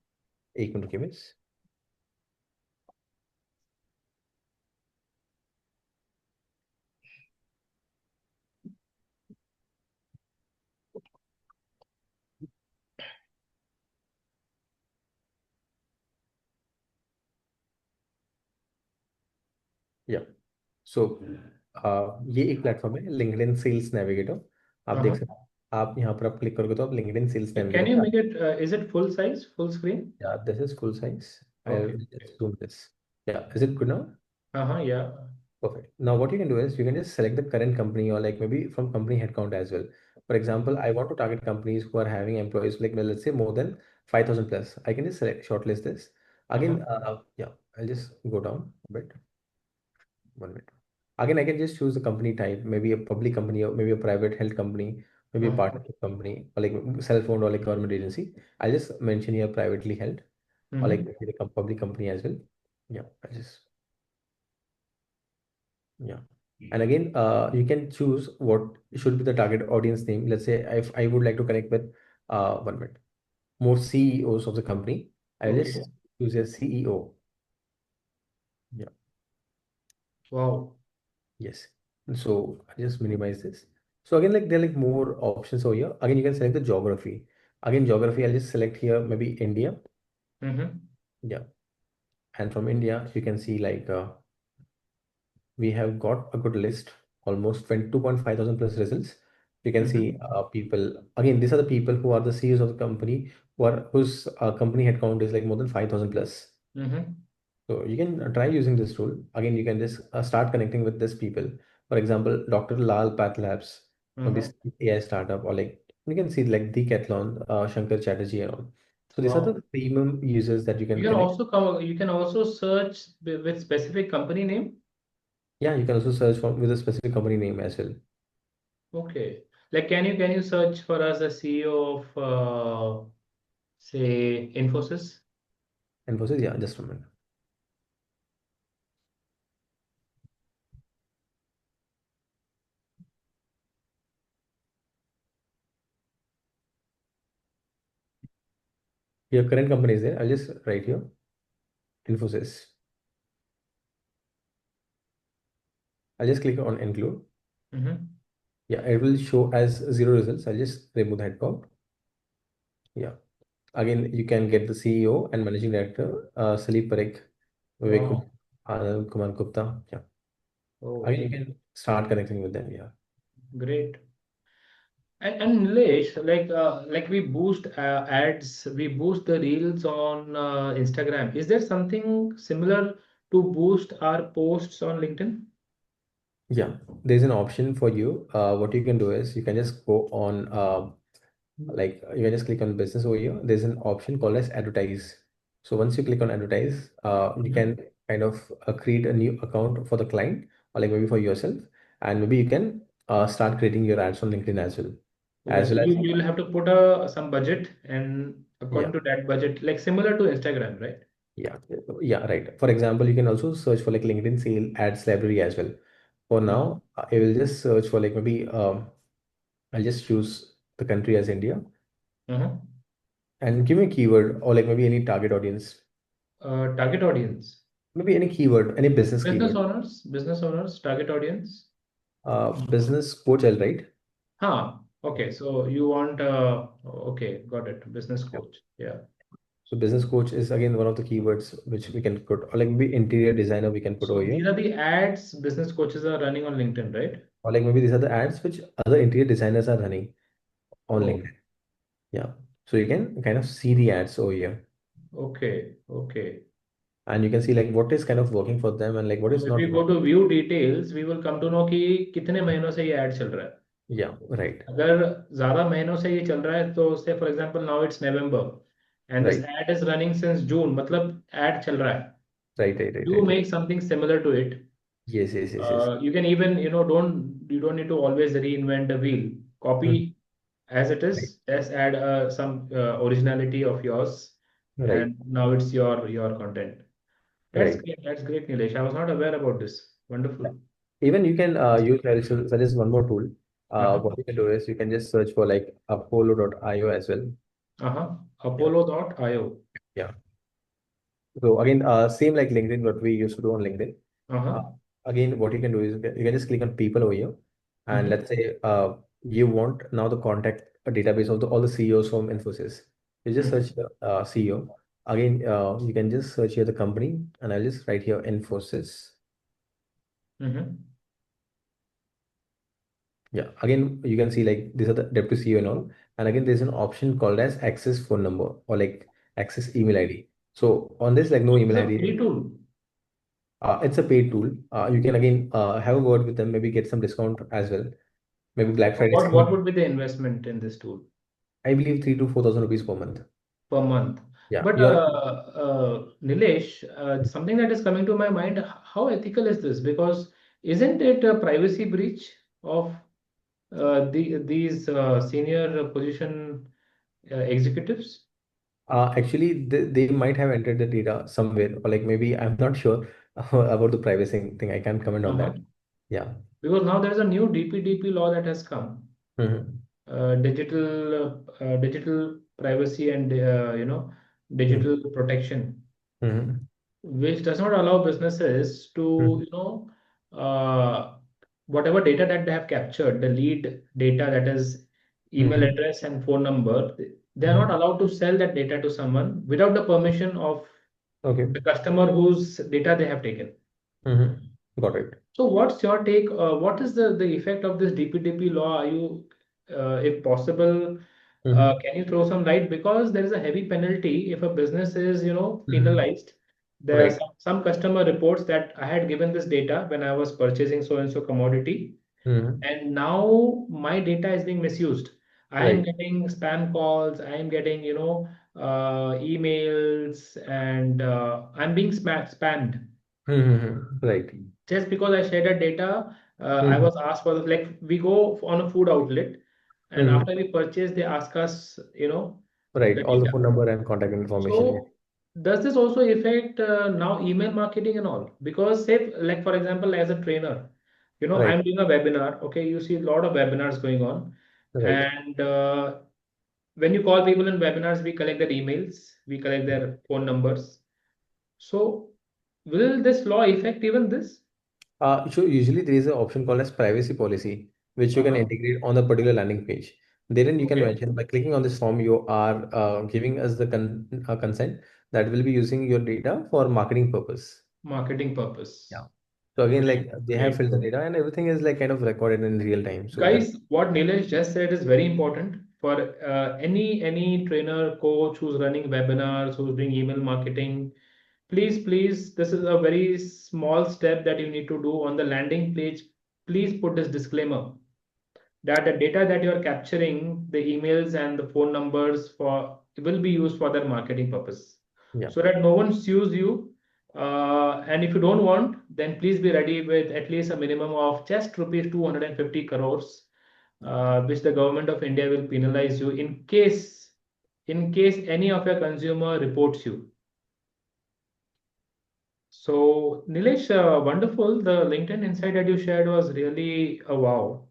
1 मिनट की मिस। या सो ये एक प्लेटफॉर्म है लिंक्डइन सेल्स नेविगेटर, आप हाँ देख हाँ. सकते हैं। आप यहाँ पर आप क्लिक करोगे तो आप LinkedIn sales Can navigator you पे make it is it full size, full screen? This is full size. I Okay. Okay. Just zoom this. या इज इट गुड नाउ? हाँ हाँ, yeah. Perfect. Now, what you can do is you can just select the current company, or like maybe from company headcount as well. For example, I want to target companies who are having employees like, well, let's say more than 5,000 plus. I can just select shortlist this. Uh-huh. Again, yeah, I'll just go down a bit. 1 minute. Again, I can just choose the company type, maybe a public company, or maybe a private health company, maybe a Uh-huh. partnership company, or like self-owned, or like government agency. I'll just mention here privately held, or like Mm-hmm. maybe the public company as well. Yeah, I just Yeah. And again, you can choose what should be the target audience name. Let's say if I would like to connect with 1 minute more CEOs of the company, I'll Okay. just choose a CEO. Yeah. Wow. Yes. So I just minimize this. So again, like there are like more options over here. Again, you can select the geography. Again, geography, I'll just select here maybe India. Mm-hmm. Yeah. And from India, you can see like we have got a good list, almost 22.5 thousand plus results. You can see Mm-hmm. people, again, these are the people who are the CEOs of the company, whose company headcount is like more than 5,000 plus. Mm-hmm. So you can try using this tool. Again, you can just start connecting with these people. For example, Dr. Lal Path Labs, maybe Uh-huh. AI startup, or like you can see like Decathlon, Shankar Chatterjee and all. So these are the Wow. premium users that you You can can connect. also come. You can also search with specific company name. Yeah, you can also search for with a specific company name as well. Okay. Like, can you search for us a CEO of say Infosys? Infosys, yeah, just a minute. Your current company is there. I'll just write here Infosys. I'll just click on include. Mm-hmm. Yeah, it will show as zero results. I'll just remove the head count. Yeah. Again, you can get the CEO and managing director, Salil Parekh, Vivek Kumar, Wow. Anand Kumar Gupta. Yeah. Oh, Again, you can start connecting with them. Yeah. great. And Nilesh, like we boost ads, we boost the reels on Instagram. Is there something similar to boost our posts on LinkedIn? Yeah, there's an option for you. What you can do is you can just go on, like you can just click on business over here. There's an option called as advertise. So once you click on advertise, you Mhm. can kind of create a new account for the client or like maybe for yourself, and maybe you can start creating your ads on LinkedIn Okay, as so well as you'll have to put some budget, and yeah. according to that budget, like similar to Instagram, right? Yeah, yeah, right. For example, you can also search for like LinkedIn sale ads library as well. For Mhm. now, I will just search for like maybe I'll just choose the country as India Uh-huh. and give me a keyword or like maybe any target audience, Target audience, maybe any keyword, any business keyword. business owners, target audience. Business coach, I'll write. Huh. Yeah. Okay, so you want okay, got it. Business Yeah. coach. Yeah. So business coach is again one of the keywords which we can put, or like maybe interior designer we can put over So here, these are the ads business coaches are running on LinkedIn, right? or like maybe these are the ads which other interior designers are running on Oh, LinkedIn. Yeah. So you can kind of see the ads over here. okay, okay. And you can see like what is kind of working for them and like what So is if we not go working. to view details, we will come to know कि कितने महीनों से ये ad चल रहा है. Yeah, right, अगर ज्यादा महीनों से ये चल रहा है तो से for example now it's November and this right, ad is running since June, मतलब ad चल रहा है. right, right, right, You right, right. make something similar to it. Yes, yes, yes, yes. You can even, don't you don't need to always reinvent the wheel. Hmm. Copy as it Right, is. Just add some originality of yours, right, and now it's your content. That's right. great. That's great, Nilesh. I was not aware about this. Yeah. Wonderful. Even you can use, I will suggest one more tool. Uh-huh. What you can do is you can just search for like Apollo.io as well. Uh-huh. Yeah. Apollo.io. Yeah. So again, same like LinkedIn, what we used to do on LinkedIn. Uh, Uh-huh. Again, what you can do is you can just click on people over here, and Mm-hmm. let's say you want now the contact a database of all the CEOs from Infosys. You just Mm-hmm. search the CEO. Again, you can just search here the company, and I'll just write here Infosys. Mm-hmm. Yeah. Again, you can see like these are the deputy CEO and all. And again, there's an option called as access phone number or like access email ID. So on this, like no So this email is a ID. free tool. It's a paid tool. You can again have a word with them, maybe get some discount as well. Maybe Black Friday is What coming. would be the investment in this tool I believe 3 to 4,000 rupees per month. per month? Yeah, But you're Nilesh, something that is coming to my mind, how ethical is this? Because isn't it a privacy breach of these senior position executives? actually they might have entered the data somewhere, or like maybe I'm not sure about the privacy thing. I can't comment on Uh-huh. that. Yeah. Because now there's a new DPDP law that has come, Hmm. digital privacy and Hmm. digital protection, Hmm. which does not allow businesses to, Hmm. whatever data that they have captured, the lead data that is email Hmm. address and phone number, they are not Hmm. allowed to sell that data to someone without the permission of Okay. the customer whose data they have taken. Hmm. Got it. So what's your take? What is the effect of this DPDP law? Are you, if possible, Hmm. can you throw some light? Because there is a heavy penalty if a business is, Hmm. penalized. There are Right. some customer reports that I had given this data when I was purchasing so and so commodity, Hmm. and now my data is being misused. I am Right. getting spam calls. I am getting, emails, and I'm being spammed Hmm. Right. just because I shared that data. I Hmm. was asked for like we go on a food outlet, and Hmm. after we purchase, they ask us, Right. the All the data. phone number and contact information. Yeah. So does this also affect now email marketing and all? Because say like for example, as a trainer, Right. I'm doing a webinar. Okay, you see a lot of webinars going on, Right. and when you call people in webinars, we collect their emails, we collect their phone numbers. So will this law affect even this? So usually there is an option called as privacy policy, which you can Uh-huh. integrate on the particular landing page. Therein you can Okay. mention by clicking on this form, you are giving us the consent that will be using your data for marketing purpose. Marketing Yeah. purpose. So again, Great, like they have great. filtered data and everything is like kind of recorded in real time. So that Guys, what Nilesh just said is very important for any trainer, coach who's running webinars, who's doing email marketing. Please, this is a very small step that you need to do on the landing page. Please put this disclaimer that the data that you're capturing, the emails and the phone numbers for will be used for their marketing purpose, yeah. so that no one sues you. And if you don't want, then please be ready with at least a minimum of just rupees 250 crores, which the government of India will penalize you in case any of your consumer reports you. So, Nilesh, wonderful. The LinkedIn insight that you shared was really a wow.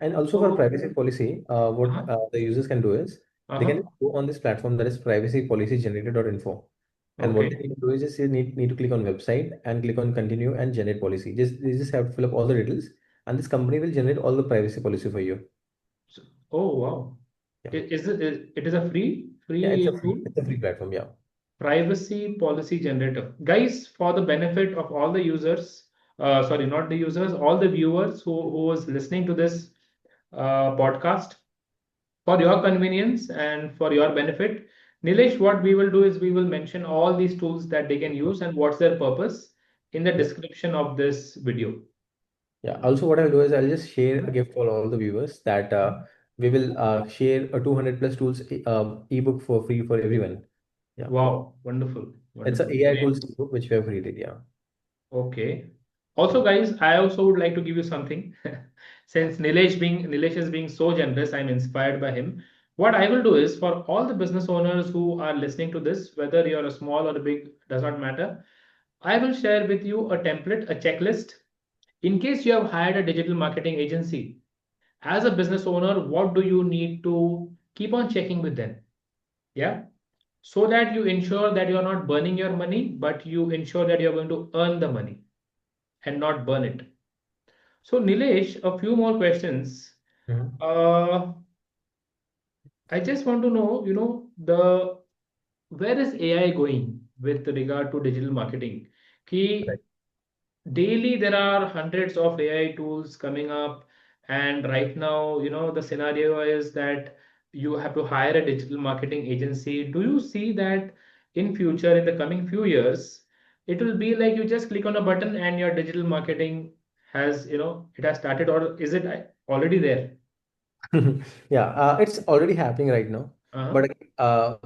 And also for So, privacy policy, what uh-huh, the users can do is they uh-huh, can go on this platform that is privacypolicygenerator.info. And what they okay. need to do is just you need to click on website and click on continue and generate policy. They just have to fill up all the details and this company will generate all the privacy policy for you. So, oh wow. Yeah. It is a Yeah, free tool? it's a free platform. Yeah. Privacy policy generator. Guys, for the benefit of all the users, sorry, not the users, all the viewers who was listening to this podcast, for your convenience and for your benefit, Nilesh, what we will do is we will mention all these tools that they can use and what's their purpose in the Yeah. description of this video. Yeah. Also, what I'll do is I'll just share a gift for all the viewers that we will share a 200 plus tools ebook for free for everyone. Yeah. Wow, wonderful, It's a wonderful. AI Great. tools ebook which we have created. Yeah. Okay. Also, guys, I also would like to give you something. Since Nilesh is being so generous, I'm inspired by him. What I will do is for all the business owners who are listening to this, whether you're a small or a big, does not matter. I will share with you a template, a checklist. In case you have hired a digital marketing agency, as a business owner, what do you need to keep on checking with them? Yeah. So that you ensure that you're not burning your money, but you ensure that you're going to earn the money and not burn it. So, Nilesh, a few more questions. Mhm. Uh, I just want to know, the where is AI going with regard to digital marketing? Ki Right. daily there are hundreds of AI tools coming up, and right now, the scenario is that you have to hire a digital marketing agency. Do you see that in future, in the coming few years, it will be like you just click on a button and your digital marketing it has started, or is it already there? Yeah, it's already happening right now. Uh-huh. But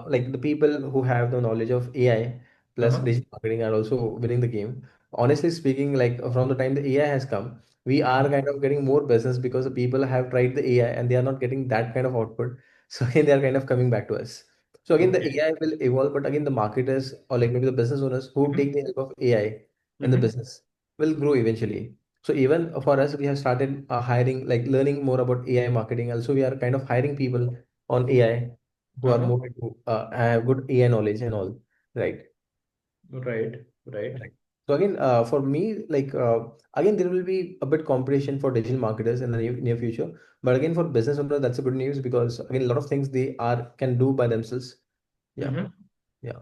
like the people who have the knowledge of AI plus Uh-huh. digital marketing are also winning the game. Honestly speaking, like from the time the AI has come, we are Uh-huh. kind of getting more business because the people have tried the AI and they are not getting that kind of output. So again, they are kind of coming back to us. So again, the Okay. AI will evolve, but again, the marketers or like maybe the business owners who Mm-hmm. take the help of AI in the Mm-hmm. business will grow eventually. So even for us, we have started hiring, like learning more about AI marketing. Also, we are kind of hiring people on AI who are Uh-huh. more into have good AI knowledge and all, right? Right. Right. Right. So again, for me, like again, there will be a bit competition for digital marketers in the near future. But again, for business owners, that's a good news because again, a lot of things they are can do by themselves. Yeah, Mm-hmm. yeah.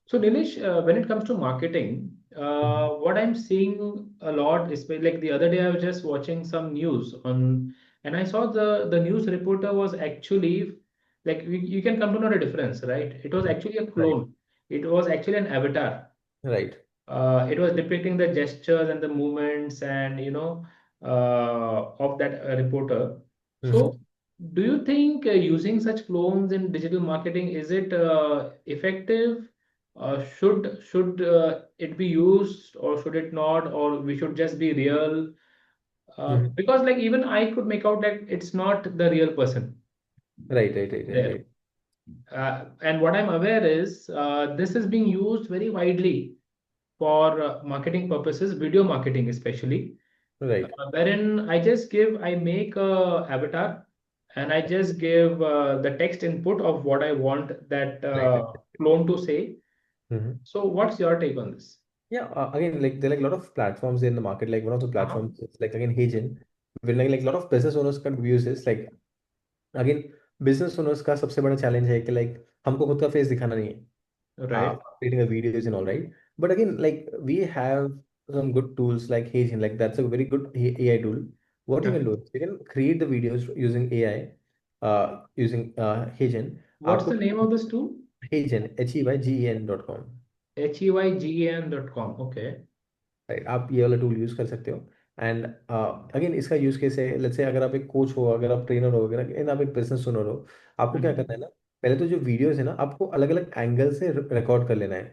So, Nilesh, when it comes to marketing, Mhm. what I'm seeing a lot is like the other day I was just watching some news and I saw the news reporter was actually like you can come to know the difference, right? It was actually a Right, clone. It was actually an avatar. right. It was depicting the gestures and the movements and of that reporter. So, Mhm. do you think using such clones in digital marketing is it effective? Should it be used or should it not? Or we should just be real? Mhm. Because like even I could make out that it's not the real person Right, right, right, right, there. right. And what I'm aware is this is being used very widely for marketing purposes, video marketing especially, Right, wherein I make a avatar and I just give the text input of what I want that right, right. clone to say. Mhm. So, what's your take on this? Yeah, again, like there are like a lot of platforms in the market. Like one of the Uh-huh. platforms is like again Heygen, where like a lot of business owners can use this. Like again, business owners का सबसे बड़ा challenge है कि like हमको खुद का face दिखाना नहीं है. Right. Creating the videos and all right. But again, like we have some good tools like Heygen, like that's a very good AI tool. What you can Okay. do is you can create the videos using AI, using Heygen. What's आपको the name of this tool? Heygen, HEYGEN.com. HEYGEN.com. Okay. Right, आप ये वाला tool use कर सकते हो। And again इसका use case है, let's say अगर आप एक कोच हो, अगर आप ट्रेनर हो, अगर आप एक बिजनेस ओनर हो, आपको क्या हम्म। करना है ना, पहले तो जो वीडियोस है ना आपको अलग अलग एंगल से रिकॉर्ड कर लेना है।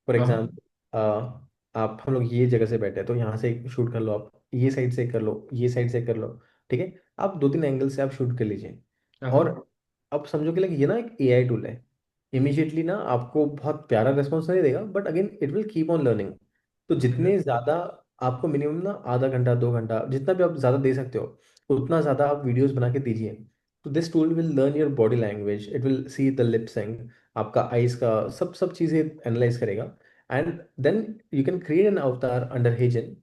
फॉर हाँ, एग्जाम्पल आप हम लोग ये जगह से बैठे हैं तो यहाँ से शूट कर लो, आप ये साइड से कर लो, ये साइड से कर लो। ठीक है, आप दो तीन एंगल से आप शूट कर लीजिए। और हाँ। अब समझो कि लाइक ये ना एक एआई टूल है, इमीडिएटली ना आपको बहुत प्यारा रिस्पॉन्स नहीं देगा, but again it will keep on learning. तो Okay. जितने ज्यादा आपको मिनिमम ना आधा घंटा 2 घंटा जितना भी आप ज्यादा दे सकते हो, उतना ज्यादा आप वीडियोस बना के दीजिए। तो this tool will learn your body language, it will see the lip sync, आपका आइज का सब सब चीजें एनालाइज करेगा। And then you can create an avatar under HeyGen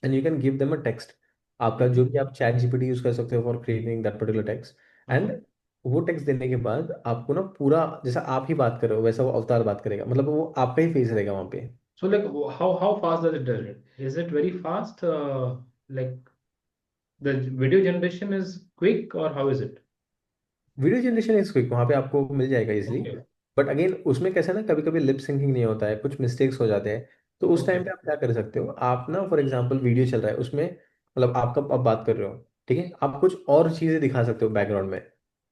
and you can give them a text. आपका जो भी आप चैट जीपीटी यूज कर सकते हो for creating that particular text. And Uh-huh. वो टेक्स्ट देने के बाद आपको ना पूरा जैसा आप ही बात कर रहे हो वैसा वो अवतार बात करेगा, मतलब वो आपका ही फेस रहेगा वहां पे। So like how fast does it do it? Is it very fast? Like the video generation is quick or how is it? Video generation is quick, वहाँ पे आपको मिल जाएगा इजिली। Okay. बट अगेन उसमें कैसा है ना, कभी कभी लिप सिंकिंग नहीं होता है, कुछ मिस्टेक्स हो जाते हैं। तो उस टाइम Okay. पे आप क्या कर सकते हो, आप ना फॉर एग्जांपल वीडियो चल रहा है उसमें, मतलब आपका आप बात कर रहे हो, ठीक है, आप कुछ और चीजें दिखा सकते हो बैकग्राउंड में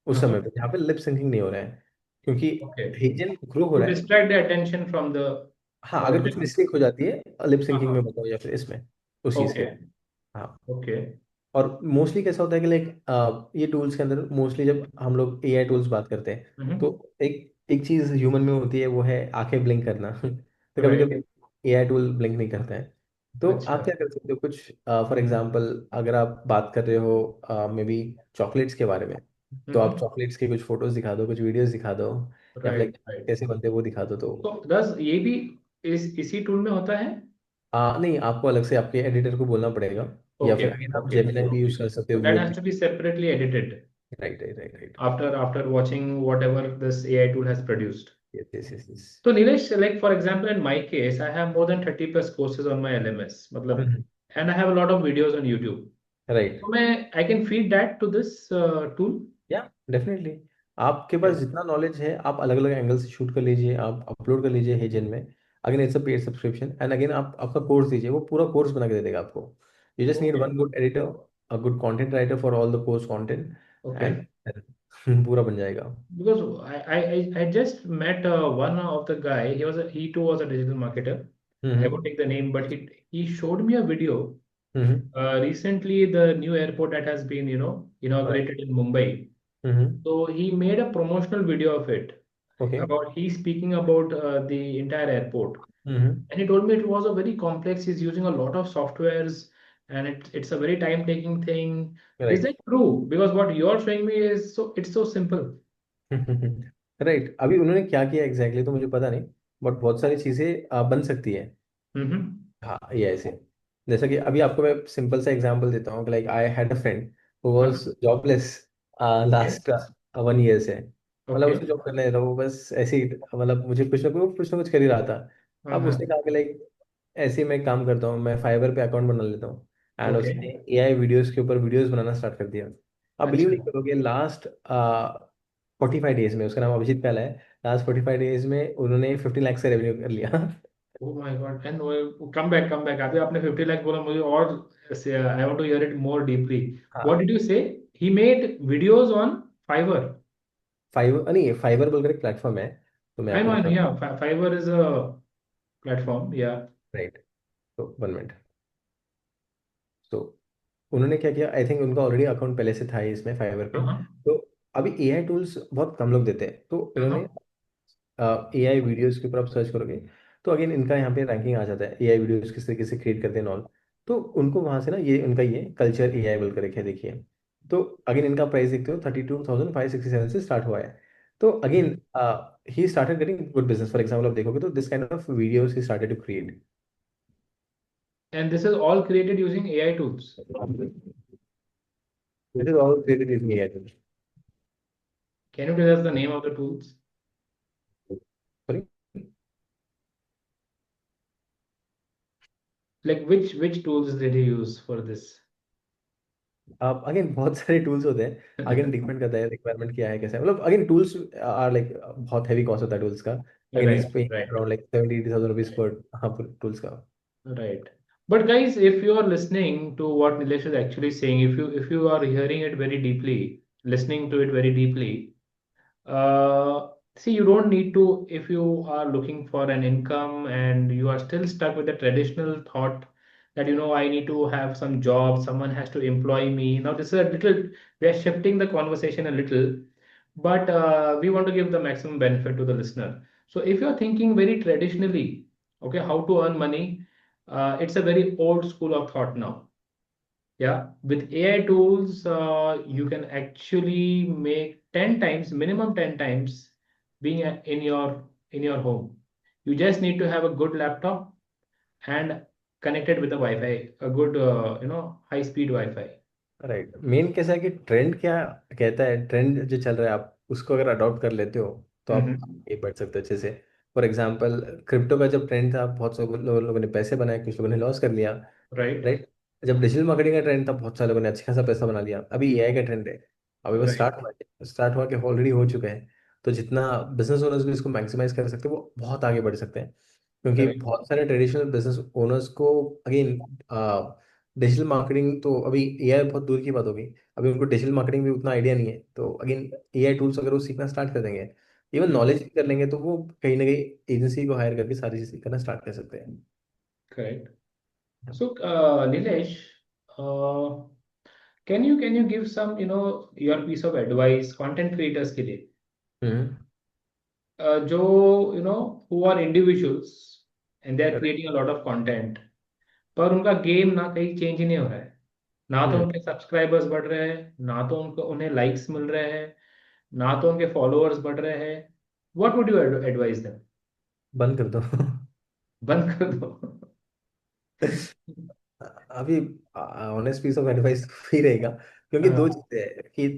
उस Uh-huh. समय पे जहाँ पे लिप सिंकिंग नहीं हो रहा है, क्योंकि Okay. रीजन ग्रो हो To रहा है। distract the attention from the हाँ, अगर कुछ lip. मिस्टेक हो जाती है लिप सिंकिंग में Uh-huh. बताओ या फिर इसमें उस चीज़ के। Okay. हाँ। Okay. और मोस्टली कैसा होता है कि लाइक ये टूल्स के अंदर मोस्टली जब हम लोग एआई टूल्स बात करते हैं, तो Mm-hmm. एक एक चीज ह्यूमन में होती है, वो है आंखें ब्लिंक करना। तो कभी Right. कभी एआई टूल ब्लिंक नहीं करता है। तो आप अच्छा। क्या कर सकते हो, कुछ फॉर एग्जांपल अगर आप बात कर रहे हो मे बी चॉकलेट्स के बारे में, तो आप Mm-hmm. चॉकलेट्स के कुछ फोटोज दिखा दो, कुछ वीडियोस दिखा दो, या फिर Right. like Right. कैसे बनते हैं वो दिखा दो। तो तो दस ये भी इसी टूल में होता है? नहीं, आपको अलग से आपके एडिटर को बोलना पड़ेगा, या Okay. फिर अगर आप Okay. जेमिनाई भी यूज कर सकते So हो, that वो has भी। to be separately edited right right right right. after watching whatever this AI tool has produced. Yes yes yes yes. So Nilesh, like for example, in my case, I have more than 30 plus courses on my LMS, matlab, and I have a lot of videos on YouTube. Right. So I can feed that to this tool. या definitely, आपके पास Okay. जितना knowledge है आप अलग अलग angle से shoot कर लीजिए, आप अपलोड कर लीजिए हेजन में। Again it's a paid subscription, and again आप आपका कोर्स दीजिए, वो पूरा कोर्स बना के दे देगा आपको। You just need Okay. One good editor, a good content writer for all the course content, Okay. And पूरा बन जाएगा। Because I just met one of the guy. He too was a digital marketer. I won't hmm take the name, but he showed me a video. Hmm. Recently, the new airport that has been right. inaugurated in Mumbai. Hmm. So he made a promotional video of it okay. about he's speaking about the entire airport. Hmm. And he told me it was a very complex. He's using a lot of softwares, and it's a very time-taking thing. Is right. that true? Because what you're showing me is it's so simple. Right, अभी उन्होंने क्या किया exactly exactly तो मुझे पता नहीं, but बहुत सारी चीजें बन सकती है। Mm-hmm. हाँ, ये ऐसे, जैसा कि अभी आपको मैं सिंपल सा एग्जांपल देता हूँ, like I had a friend who was Uh-huh. Jobless Okay. Last 1 year से। मतलब Okay. उसको जॉब करने था, वो बस ऐसे ही, मतलब मुझे कुछ ना कुछ कर ही रहा था। अब Uh-huh. उसने कहा कि लाइक ऐसे ही मैं काम करता हूँ, मैं फाइवर पे अकाउंट बना लेता हूँ। And Okay. उसने एआई वीडियोस के ऊपर वीडियोस बनाना स्टार्ट कर दिया। आप बिलीव अच्छा। नहीं करोगे, लास्ट 45 डेज में, उसका नाम अभिजीत पहला है, लास्ट 45 डेज में उन्होंने 50 लाख से रेवेन्यू कर लिया। Oh my God. And come back. अभी आपने 50 लाख बोला मुझे और I want to hear it more deeply. What हाँ, did you say? He made videos on Fiverr. Fiverr नहीं, फाइवर बोलकर एक प्लेटफॉर्म है, तो मैं आपको I know. दिखाता Yeah. Fiverr is a platform. Yeah. हूँ। राइट, तो 1 मिनट। तो उन्होंने क्या किया, आई थिंक उनका ऑलरेडी अकाउंट पहले से था ही इसमें फाइवर पे। Uh-huh. तो अभी एआई टूल्स बहुत कम लोग देते हैं, तो इन्होंने Uh-huh. एआई वीडियोस के ऊपर आप सर्च करोगे, तो अगेन इनका यहाँ पे रैंकिंग आ जाता है, एआई वीडियोस किस तरीके से क्रिएट करते हैं ऑल। तो उनको वहाँ से ना ये उनका ये कल्चर एआई बोल कर रखे देखिए। तो अगेन इनका प्राइस देखते हो 32,567 से स्टार्ट हुआ है। तो again he started getting good business, for example आप देखोगे तो this kind of videos he started to create. And this is all created using AI tools. This is all created using AI tools. Can you tell us the name of the tools? Sorry. Like which tools did you use for this? अब again बहुत सारे tools होते हैं, again depend करता है requirement क्या है कैसा है, मतलब अगेन टूल्स आर लाइक बहुत हैवी कॉस्ट होता है टूल्स का, again he Right, is paying right. Around like 70-80,000 rupees per, हाँ, टूल्स का। Right. But guys, if you are listening to what Nilesh is actually saying, if you are hearing it very deeply, listening to it very deeply, see, you don't need to, if you are looking for an income and you are still stuck with the traditional thought that, I need to have some job, someone has to employ me. Now, this is a little, we are shifting the conversation a little, but we want to give the maximum benefit to the listener. So if you're thinking very traditionally, okay, how to earn money, it's a very old school of thought now. Yeah, with AI tools, you can actually make 10 times, minimum 10 times being in your home. You just need to have a good laptop and connected with the Wi-Fi, a good high speed Wi-Fi. Right, main कैसा है कि trend क्या कहता है, trend जो चल रहा है आप उसको अगर अडॉप्ट कर लेते हो तो आप Mm-hmm. आगे बढ़ सकते हो अच्छे से। फॉर एग्जांपल, क्रिप्टो का जब ट्रेंड था, बहुत से लोगों ने पैसे बनाए, कुछ लोगों ने लॉस कर लिया, Right, राइट। जब डिजिटल मार्केटिंग का ट्रेंड था, बहुत सारे लोगों ने अच्छा खासा पैसा बना लिया। अभी एआई का ट्रेंड है, अभी वो right, स्टार्ट हुआ कि ऑलरेडी हो चुका है। तो जितना बिजनेस ओनर्स भी इसको मैक्सिमाइज कर सकते हैं, वो बहुत आगे बढ़ सकते हैं, क्योंकि correct. बहुत सारे ट्रेडिशनल बिजनेस ओनर्स को अगेन डिजिटल मार्केटिंग तो अभी, एआई बहुत दूर की बात होगी, अभी उनको डिजिटल मार्केटिंग भी उतना आइडिया नहीं है। तो अगेन एआई टूल्स अगर वो सीखना स्टार्ट कर देंगे, इवन Hmm. नॉलेज कर लेंगे, तो वो कहीं ना कहीं एजेंसी को हायर करके सारी चीज़ करना स्टार्ट कर सकते हैं। Correct. So, Nilesh, uh, can you give some, your piece of advice content creators के लिए, हम्म। जो who are individuals and they are correct. creating a lot of content, पर उनका गेम ना कहीं चेंज ही नहीं हो रहा है, ना तो हम्म। उनके सब्सक्राइबर्स बढ़ रहे हैं, ना तो उनको उन्हें लाइक्स मिल रहे हैं, ना तो उनके फॉलोअर्स बढ़ रहे हैं। What would you advise them? बंद कर दो। बंद कर दो। अभी ऑनेस्ट पीस ऑफ एडवाइस ही रहेगा, क्योंकि दो हाँ, चीजें हैं कि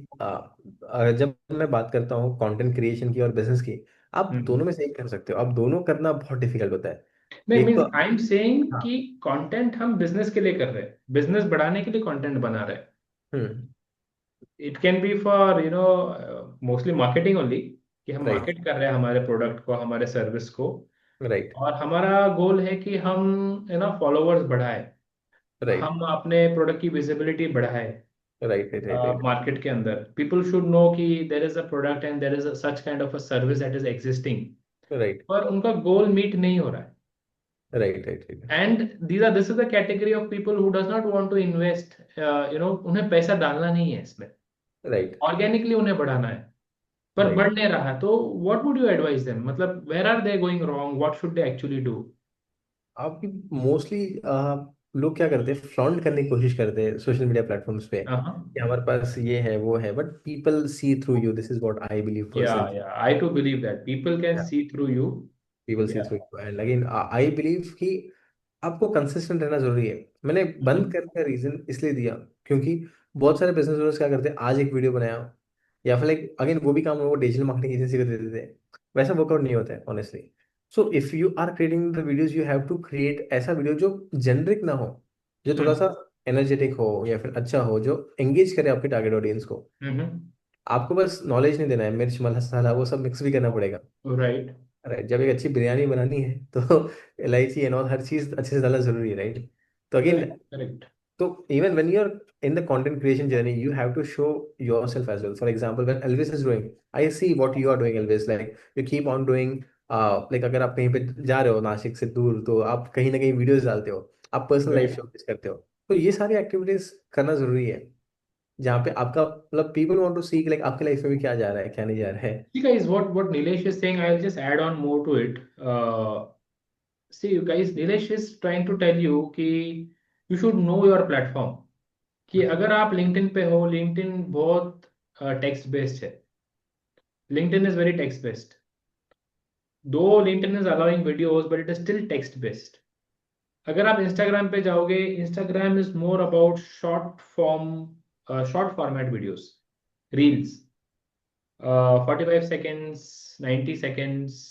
जब मैं बात करता हूँ कंटेंट क्रिएशन की और बिजनेस की, आप दोनों हम्म। में से एक कर सकते हो, आप दोनों करना बहुत डिफिकल्ट होता है। नहीं, एक तो, मीन्स आई एम सेइंग हाँ। कि कंटेंट हम बिजनेस के लिए कर रहे हैं, बिजनेस बढ़ाने के लिए कंटेंट बना रहे हैं। Hmm. It can be for mostly marketing only, कि हम राइट। मार्केट कर रहे हैं हमारे प्रोडक्ट को, हमारे सर्विस को, राइट। और हमारा गोल है कि हम फॉलोअर्स बढ़ाए, राइट। हम अपने प्रोडक्ट की विजिबिलिटी बढ़ाए राइट। राइट। राइट। मार्केट के अंदर। पीपल शुड नो कि there is a product and there is such kind of a service that is existing, right. पर उनका गोल मीट नहीं हो रहा है। Right. Right. Right. And this is the category of people who does not want to invest, उन्हें पैसा डालना नहीं है इसमें, राइट। ऑर्गेनिकली उन्हें बढ़ाना है, पर राइट। बढ़ नहीं रहा है। तो what would you advise them, मतलब where are they going wrong, what should they actually do? आपकी मोस्टली लोग क्या करते हैं, फ्लॉन्ट करने की कोशिश करते हैं सोशल मीडिया प्लेटफॉर्म्स पे हाँ, कि हमारे पास ये है वो है, but people see through you, this is what I believe yeah personally. Yeah I too believe that people can see through you. People see yeah. Through you, and again I believe कि आपको consistent रहना जरूरी है। मैंने बंद करने का reason इसलिए दिया, क्योंकि बहुत सारे बिजनेस ओनर्स क्या करते हैं, आज एक वीडियो बनाया, या फिर लाइक अगेन वो भी काम वो डिजिटल मार्केटिंग एजेंसी को दे देते हैं, वैसा वर्कआउट नहीं होता है honestly. So if you are creating the videos, you have to create ऐसा वीडियो जो जेनरिक ना हो, जो थोड़ा सा एनर्जेटिक हो या फिर अच्छा हो, जो एंगेज करे आपके टारगेट ऑडियंस को। आपको बस नॉलेज नहीं देना है, मिर्च मसाला वो सब मिक्स भी करना पड़ेगा। राइट, राइट, जब एक अच्छी बिरयानी बनानी है तो इलायची एंड ऑल हर चीज अच्छे से डालना जरूरी है, राइट। तो again, correct, correct. so even when you're in the content creation journey, you have to show yourself as well. For example, when Elvis is doing, I see what you are doing, Elvis. Like you keep on doing, like अगर आप कहीं पे जा रहे हो नासिक से दूर, तो आप कहीं ना कहीं वीडियोस डालते हो, आप पर्सनल लाइफ राइट। शोकेस करते हो। तो ये सारी एक्टिविटीज करना जरूरी है, जहाँ पे आपका मतलब people want to see like आपके लाइफ में भी क्या जा रहा है, क्या नहीं जा रहा है। See, guys, what Nilesh is saying, I'll just add on more to it. See, you guys, Nilesh is trying to tell you कि you should know your platform. कि अगर आप लिंक्डइन पे हो, लिंक्डइन बहुत टेक्स्ट बेस्ड है, LinkedIn is very text based, though LinkedIn is allowing videos but it is still text based. अगर आप इंस्टाग्राम पे जाओगे, Instagram is more about short format videos, reels, 45 seconds, 90 seconds.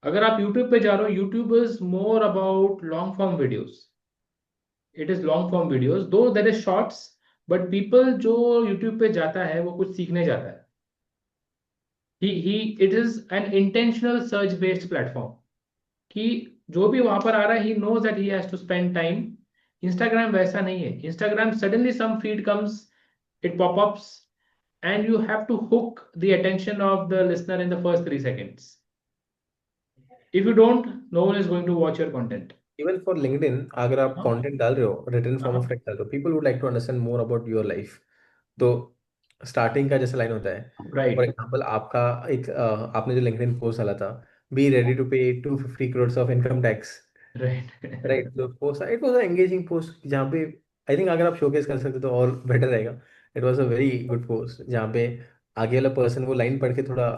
अगर आप यूट्यूब पे जा रहे हो, YouTube is more about long form videos, it is long form videos, though there is shorts, but people जो यूट्यूब पे जाता है वो कुछ सीखने जाता है. He it is an intentional search based platform, कि जो भी वहां पर आ रहा है he knows that he has to spend time. Instagram वैसा नहीं है. Instagram suddenly some feed comes, it popups, and you have to hook the attention of the listener in the first 3 seconds. If you don't, no one is going to watch your content. Even for LinkedIn, अगर आप Uh-huh. Content डाल रहे हो, written form Uh-huh. Of text डाल रहे हो, people would like to understand more about your life. तो starting का जैसा लाइन होता है, फॉर Right. एग्जांपल आपका एक आपने जो लिंक्डइन पोस्ट डाला था, be ready to pay 250 crore of income tax, Right. Right. तो post, it was a engaging post जहाँ पे आई थिंक अगर आप शोकेस कर सकते तो और बेटर रहेगा. It was a very good post जहाँ पे आगे वाला पर्सन वो लाइन पढ़ के थोड़ा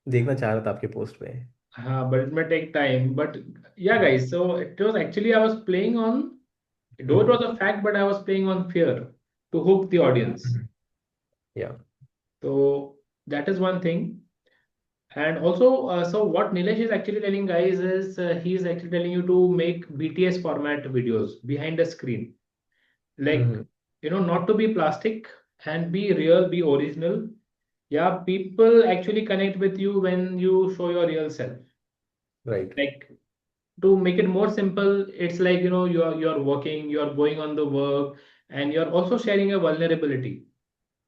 देखना चाह रहा था आपके पोस्ट पे. But it may take time. But yeah, guys. So it was actually I was playing on, though it was a fact, but I was playing on fear to hook the audience. या. So that is one thing. And also, so what Nilesh is actually telling guys is he is actually telling you to make BTS format videos behind the screen. Like, not to be plastic and be real, be original. Yeah, people actually connect with you when you show your real self. Right. Like, to make it more simple, it's like, you're working, you're going on the work, and you're also sharing a vulnerability.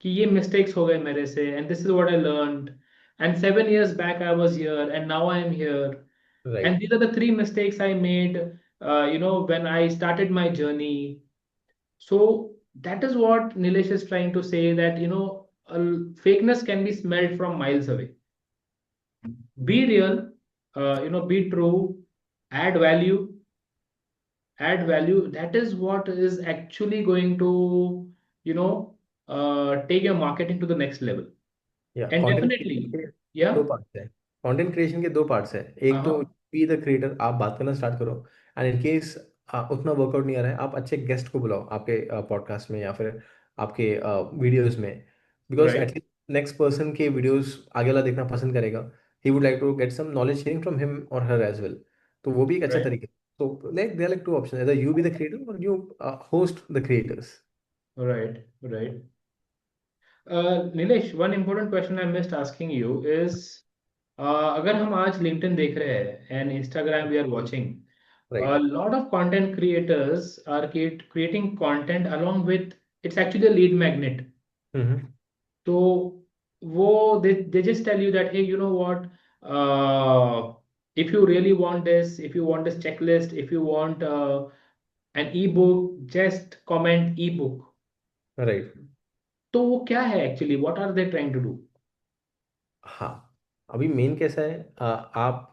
कि ये mistakes हो गए मेरे से, and this is what I learned, and 7 years back I was here and now I am here, and right. these are the three mistakes I made, when I started my journey. So that is what Nilesh is trying to say, that fakeness can be smelled from miles away. Be real, be true, add value, add value. That is what is actually going to, take your marketing to the next level. या And content creation definitely, के दो yeah. Parts है. Content creation के दो parts है. एक तो Uh-huh. B the creator, आप बात करना स्टार्ट करो. एंड इन केस उतना वर्कआउट नहीं आ रहा है, आप अच्छे गेस्ट को बुलाओ आपके पॉडकास्ट में या फिर आपके वीडियोस में. Because Right, at least next person के वीडियोस आगे वाला देखना पसंद करेगा. He would like to get some knowledge sharing from him और हर एज वेल. तो वो भी एक अच्छा right, तरीका है. तो like there like two option, either you be the creator और you host the creators. right, right. Nilesh, one important question I missed asking you is, अगर हम आज LinkedIn देख रहे हैं and Instagram we are watching, a right. lot of content creators are creating content along with, it's actually a lead magnet. So they just tell you that, hey, you know what? If you really want this, if you want this checklist, if you want an ebook, just comment ebook. Right. तो वो क्या है actually, what are they trying to do? हाँ, अभी main कैसा है, आप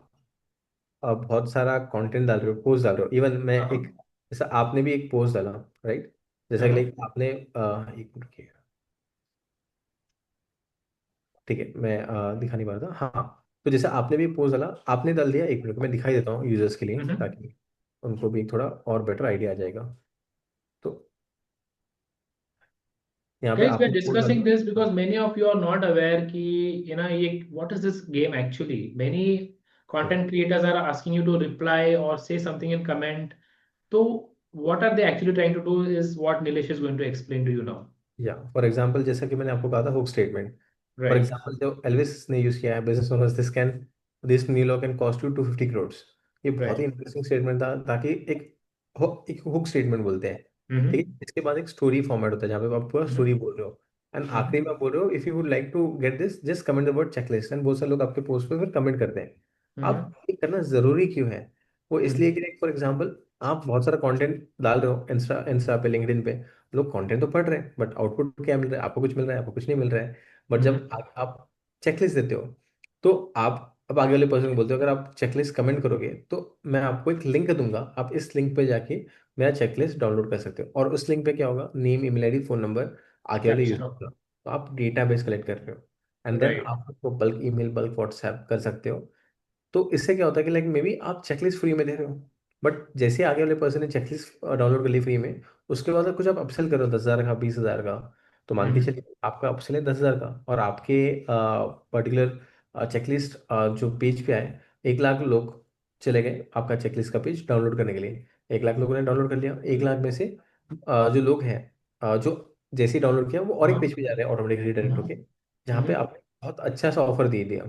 बहुत सारा कंटेंट डाल रहे हो, पोस्ट डाल रहे हो. इवन मैं एक, हाँ. जैसा आपने भी एक पोस्ट डाला, राइट. जैसा कि हाँ. लाइक आपने एक मिनट रुकिए. ठीक है, मैं दिखा नहीं पा रहा था. हाँ, तो जैसे आपने भी पोस्ट डाला, आपने डाल दिया. एक मिनट मैं दिखाई देता हूँ यूजर्स के लिए, हम्म. ताकि उनको भी थोड़ा और बेटर आइडिया आ जाएगा. तो यहाँ पे Guys, we are आपने पोस्ट डाल discussing दिया. this because हाँ. many of you are not aware कि ये what is this game actually. Many content creators are asking you to reply or say something in comment. So what are they actually trying to do is what Nilesh is going to explain to you now. या for example, जैसा कि मैंने आपको कहा था hook statement. For Right. Example जो Elvis ने use किया है, business owners this new law can cost you 250 crore. ये बहुत ही Right. इंटरेस्टिंग स्टेटमेंट था, ताकि एक हुक स्टेटमेंट बोलते हैं. ठीक Mm-hmm. है, इसके बाद एक स्टोरी फॉर्मेट होता है जहाँ पे आप पूरा Mm-hmm. स्टोरी बोल रहे हो. एंड आखिरी Mm-hmm. में आप बोल रहे हो, if you would like to get this just comment the word checklist. And बहुत सारे लोग आपके पोस्ट पे फिर कमेंट करते हैं. Mm-hmm. आप ये करना जरूरी क्यों है? वो इसलिए Mm-hmm. कि फॉर एग्जाम्पल, आप बहुत सारा कंटेंट डाल रहे हो इंस्टा इंस्टा पे, लिंक्डइन पे. लोग कंटेंट तो पढ़ रहे हैं, बट आउटपुट क्या मिल रहा है? आपको कुछ मिल रहा है, आपको कुछ नहीं मिल रहा है. But Mm-hmm. जब आप चेकलिस्ट देते हो, तो आप अब आगे वाले पर्सन को बोलते हो, अगर आप चेकलिस्ट कमेंट करोगे तो मैं आपको एक लिंक दूंगा, आप इस लिंक पे जाके मेरा चेकलिस्ट डाउनलोड कर सकते हो. और उस लिंक पे क्या होगा? Name, email ID, phone number आगे वाले यूज अच्छा. होगा. तो आप डेटा बेस कलेक्ट कर रहे हो. And then Right. आप उसको बल्क ईमेल, बल्क व्हाट्सएप कर सकते हो. तो इससे क्या होता है कि लाइक मे बी आप चेकलिस्ट फ्री में दे रहे हो, बट जैसे आगे वाले पर्सन ने चेकलिस्ट डाउनलोड कर ली फ्री में, उसके बाद कुछ आप अपसेल करो 10,000 का, 20,000 का. तो मान के Mm-hmm. चलिए आपका अपसेल है 10,000 का, और आपके पर्टिकुलर चेकलिस्ट जो पेज पे आए, 1 लाख लोग चले गए आपका चेकलिस्ट का पेज डाउनलोड करने के लिए. 1 लाख लोगों ने डाउनलोड कर लिया. 1 लाख में से जो लोग हैं, जो जैसे ही डाउनलोड किया वो और एक हाँ। पेज पे जा रहे हैं ऑटोमेटिकली डायरेक्ट हम्म। होके, जहाँ पे हम्म। आपने बहुत अच्छा सा ऑफर दे दिया,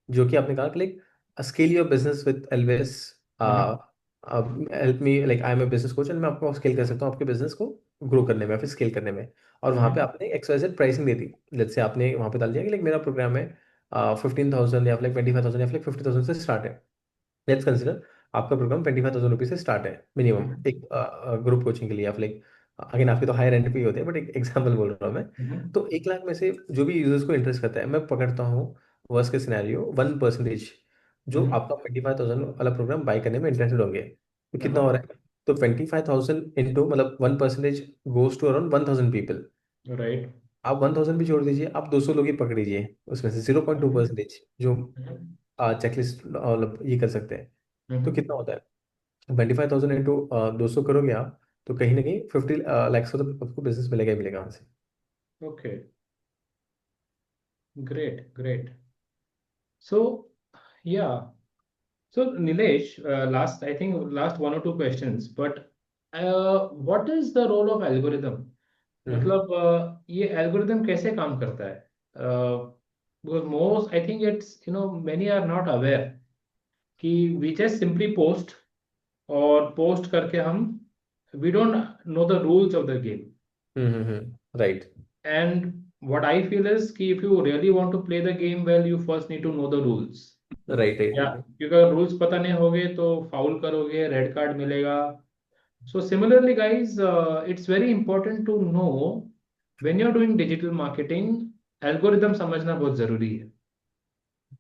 जो कि आपने कहा कि like scale your business with Elvis, hmm. Help me, like I am a business coach and मैं आपको स्केल कर सकता हूँ आपके बिजनेस को ग्रो करने में, फिर स्केल करने में। और वहाँ पे हम्म। आपने XYZ pricing they the. Let's say आपने वहाँ पे डाल दिया कि लाइक मेरा प्रोग्राम है 15,000 या फिर 25,000 या फिर 50,000 से स्टार्ट है। लेट्स कंसिडर आपका प्रोग्राम 25,000 रुपीज से स्टार्ट है मिनिमम, हम्म। एक ग्रुप कोचिंग के लिए, आप लाइक, अगेन आपके तो हाई रेंट पे ही होते हैं, बट एक एग्जांपल बोल रहा हूँ मैं। हम्म। तो 1 लाख में से जो भी यूजर्स को इंटरेस्ट करता है, मैं पकड़ता हूँ वर्स्ट के सिनेरियो 1%, जो हम्म। आपका 25,000 वाला प्रोग्राम बाय करने में इंटरेस्टेड होंगे, तो कितना हम्म। हो रहा है? तो 25,000 इंटू मतलब 1% goes to around 1,000 people. Right. आप 1,000 भी जोड़ दीजिए, आप 200 लोग ही पकड़िए, उसमें से 0.2% जो हम्म। चेकलिस्ट मतलब ये कर सकते हैं। तो हम्म। कितना होता है? 25,000 इंटू 200 करोगे आप, तो कहीं ना कहीं 50 लैक्स का तो आपको बिजनेस मिलेगा ही मिलेगा वहां से। ओके। Great, great. सो या, so Nilesh, last, I think last one or two questions, but what is the role of algorithm? हम्म मतलब ये algorithm कैसे काम करता है? Because most, I think it's, many are not aware कि we just simply post, और post करके हम, we don't know the rules of the game. Right And what I feel is कि if you really want to play the game well, you first need to know the rules. Right right या right क्योंकि अगर rules पता नहीं होगे तो foul करोगे, red card मिलेगा। So similarly, guys, it's very important to know when you're doing digital marketing, algorithm समझना बहुत जरूरी है।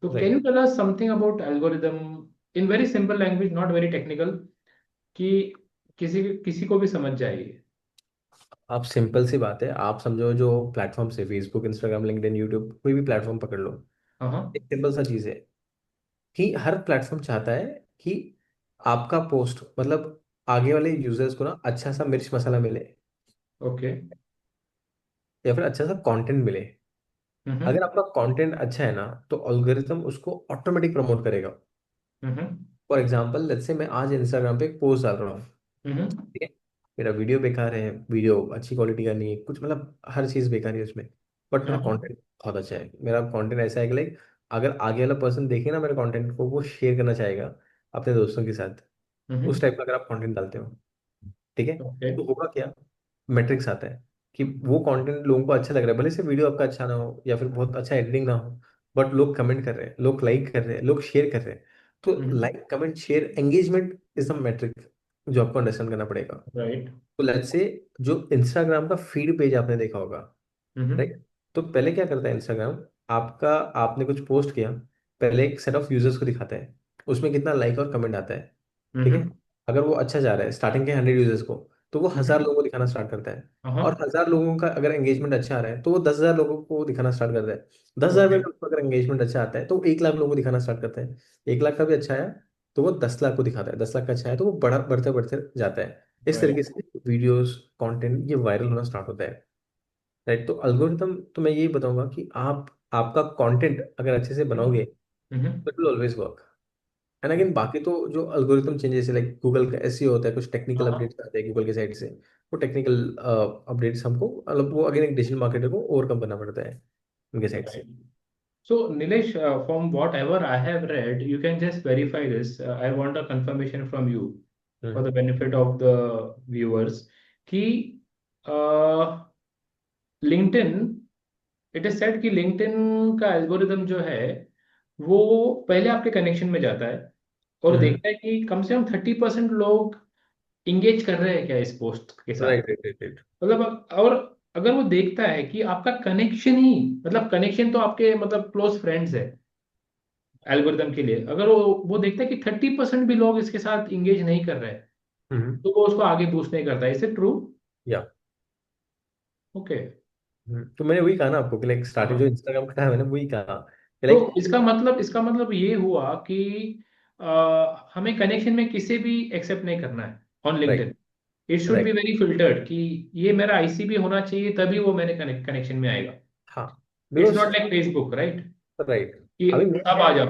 तो can right. you tell us something about algorithm in very simple language, not very technical, कि किसी को भी समझ जाएगी। आप सिंपल सी बात है, आप समझो जो प्लेटफॉर्म से फेसबुक, इंस्टाग्राम, लिंक्डइन, यूट्यूब, कोई भी प्लेटफॉर्म पकड़ लो। हाँ, हाँ। एक सिंपल सा चीज है कि हर प्लेटफॉर्म चाहता है कि आपका पोस्ट मतलब आगे वाले यूजर्स को ना अच्छा सा मिर्च मसाला मिले, ओके। या फिर अच्छा सा कंटेंट मिले। अगर हम्म। आपका कंटेंट अच्छा है ना, तो अल्गोरिथम उसको ऑटोमेटिक प्रमोट करेगा। हम्म। फॉर एग्जाम्पल, लेट्स से मैं आज इंस्टाग्राम पे एक पोस्ट डाल रहा हूँ, हम्म। ठीक है, मेरा वीडियो बेकार है, वीडियो अच्छी क्वालिटी का नहीं है कुछ, मतलब हर चीज़ बेकार है उसमें, बट मेरा हाँ। कंटेंट बहुत अच्छा है। मेरा कंटेंट ऐसा है कि लाइक अगर आगे वाला पर्सन देखे ना मेरे कंटेंट को, वो शेयर करना चाहेगा अपने दोस्तों के साथ। उस हम्म। टाइप का अगर आप कंटेंट डालते हो, ठीक है, ओके। तो होगा क्या? मैट्रिक्स आता है कि वो कंटेंट लोगों को अच्छा लग रहा है, भले से वीडियो आपका अच्छा ना हो या फिर बहुत अच्छा एडिटिंग ना हो, बट लोग कमेंट कर रहे हैं, लोग लाइक कर रहे हैं, लोग शेयर कर रहे हैं। तो hmm. Like, comment, share, engagement is the metric जो आपको अंडरस्टैंड करना पड़ेगा। राइट। तो लेट्स से जो इंस्टाग्राम का फीड पेज आपने देखा होगा, हम्म। राइट? तो पहले क्या करता है इंस्टाग्राम, आपका आपने कुछ पोस्ट किया, पहले एक सेट ऑफ यूजर्स को दिखाता है, उसमें कितना लाइक और कमेंट आता है, ठीक है। हम्म। अगर वो अच्छा जा रहा है स्टार्टिंग के 100 यूजर्स को, तो वो 1,000 लोगों को हम्म। दिखाना स्टार्ट करता है। और हाँ। 1,000 लोगों का अगर एंगेजमेंट अच्छा आ रहा है, तो वो 10,000 लोगों को दिखाना स्टार्ट करता है। 10,000 में ओके। भी उसको अगर एंगेजमेंट अच्छा आता है, तो वो 1 लाख लोगों को दिखाना स्टार्ट करता है। 1 लाख का भी अच्छा आया, तो वो 10 लाख को दिखाता है। 10 लाख का अच्छा है, तो वो बड़ा बढ़ते बढ़ते जाता है। इस राइट। तरीके से वीडियोस, कंटेंट ये वायरल होना स्टार्ट होता है, राइट? तो अल्गोरिथम तो मैं यही बताऊंगा कि आप आपका कंटेंट अगर अच्छे से बनाओगे, हम्म। तो it will always work. And again बाकी तो जो अल्गोरिथम चेंजेस है, लाइक गूगल का एसईओ होता है, कुछ टेक्निकल हाँ। अपडेट्स आते हैं गूगल की साइड से। वो टेक्निकल अपडेट्स हमको मतलब वो अगेन एक डिजिटल मार्केटर को ओवरकम करना पड़ता है उनके साइड से। Right. So, Nilesh, from whatever I have read, you can just verify this. I want a confirmation from you for the hmm benefit of the viewers. कि LinkedIn, it is said कि LinkedIn का algorithm जो है वो पहले आपके connection में जाता है और हम्म देखता है कि कम से कम 30% लोग इंगेज कर रहे हैं क्या इस पोस्ट के साथ। Right right right right. मतलब और अगर वो देखता है कि आपका कनेक्शन ही, मतलब कनेक्शन तो आपके मतलब क्लोज फ्रेंड्स है, एल्गोरिदम के लिए अगर वो देखता है कि 30% भी लोग इसके साथ इंगेज नहीं कर रहे हैं, हम्म तो वो उसको आगे बूस्ट नहीं करता है। Is it true? या ओके। तो मैंने वही कहा ना आपको कि लाइक स्टार्टिंग जो हाँ। इंस्टाग्राम का था, मैंने वही कहा कि तो लाइक इसका मतलब ये हुआ कि हमें कनेक्शन में किसे भी एक्सेप्ट नहीं करना है on right LinkedIn. It should be right very filtered कि ये मेरा आईसीबी होना चाहिए तभी वो मेरे कनेक्शन में आएगा। हाँ it's because not like Facebook, right, right कि अभी मेन अब है। आ जाओ।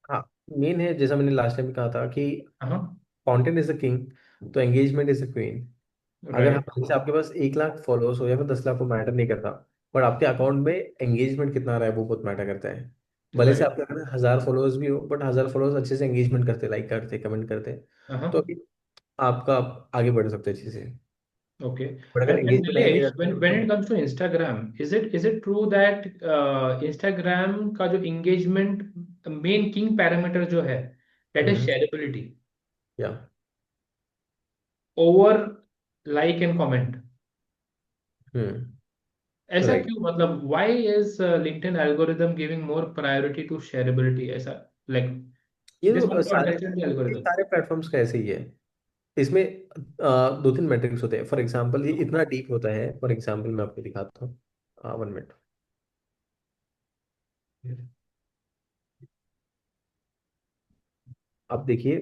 हाँ मेन है, जैसा मैंने लास्ट टाइम कहा था कि हाँ। कंटेंट इज द किंग, तो एंगेजमेंट इज द क्वीन। अगर हाँ राइट, जैसे आपके पास 1 लाख फॉलोअर्स हो या फिर 10 लाख, को मैटर नहीं करता, बट आपके अकाउंट में एंगेजमेंट कितना रहा है वो बहुत मैटर करता है। भले से राइट। आपके पास 1,000 फॉलोअर्स भी हो, बट 1,000 फॉलोअर्स अच्छे से एंगेजमेंट करते, लाइक करते, कमेंट करते, तो Uh-huh. अभी आपका आगे बढ़ सकते हैं अच्छे से। Okay. बट अगर And एंगेजमेंट है नहीं Nilesh, रहता when तो it comes to Instagram, is it true that Instagram का जो engagement main king parameter जो है, that is हम्म, shareability या over like and comment. ऐसा राइट। क्यों, मतलब why is LinkedIन algorithm giving more priority to shareability? ऐसा, like, ये just तो want to सारे understand the ये algorithm. सारे प्लेटफॉर्म्स का ऐसे ही है। इसमें 2-3 मैट्रिक्स होते हैं। फॉर एग्जांपल ये इतना डीप होता है, फॉर एग्जांपल मैं आपको दिखाता हूँ, 1 मिनट। अब देखिए,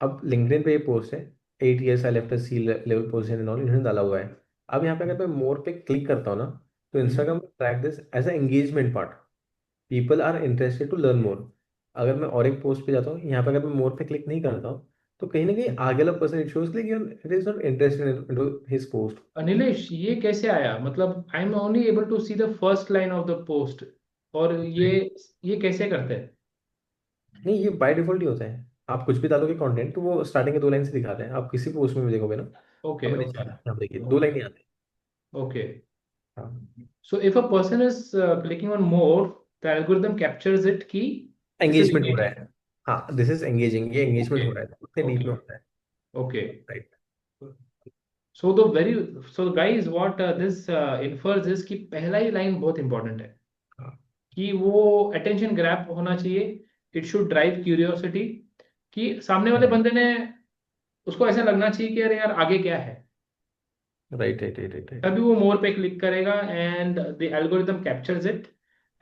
अब लिंक्डइन पे ये पोस्ट है, 8 years I left C level position and all, इन्होंने डाला हुआ है। अब यहाँ पे अगर मैं मोर पे क्लिक करता हूँ ना, तो Mhm. Instagram track this as a engagement part, people are interested to learn more. अगर मैं और एक पोस्ट पे जाता हूँ, यहाँ पे अगर मैं मोर पे क्लिक नहीं करता हूँ, तो कहीं ना कहीं आगे वाला person it shows like it is not interested into his post. Nilesh, ये कैसे आया? मतलब I am only able to see the first line of the post, और ये कैसे करते हैं? नहीं, ये बाय डिफॉल्ट ही होता है। आप कुछ भी डालोगे कंटेंट, तो वो स्टार्टिंग के 2 लाइन से दिखाते हैं, आप किसी पोस्ट में भी देखोगे ना। ओके, अब मैं नीचे ओके, यहाँ पे देखिए, दो ओके, लाइन ही आते ओके। हैं। हाँ, So if a person is clicking on more, the algorithm captures it कि this is एंगेजमेंट हो रहा engaging. है। हाँ, दिस इज एंगेजिंग, ये एंगेजमेंट हो Okay, रहा है, उतने डीप में okay, होता है। okay. Right. So the very so guys, what this infers is कि पहला ही line बहुत important है, कि वो attention grab होना चाहिए. It should drive curiosity, कि सामने वाले बंदे ने, उसको ऐसा लगना चाहिए कि अरे यार आगे क्या है, right right right right right तभी वो मोर पे क्लिक करेगा, and the algorithm captures it,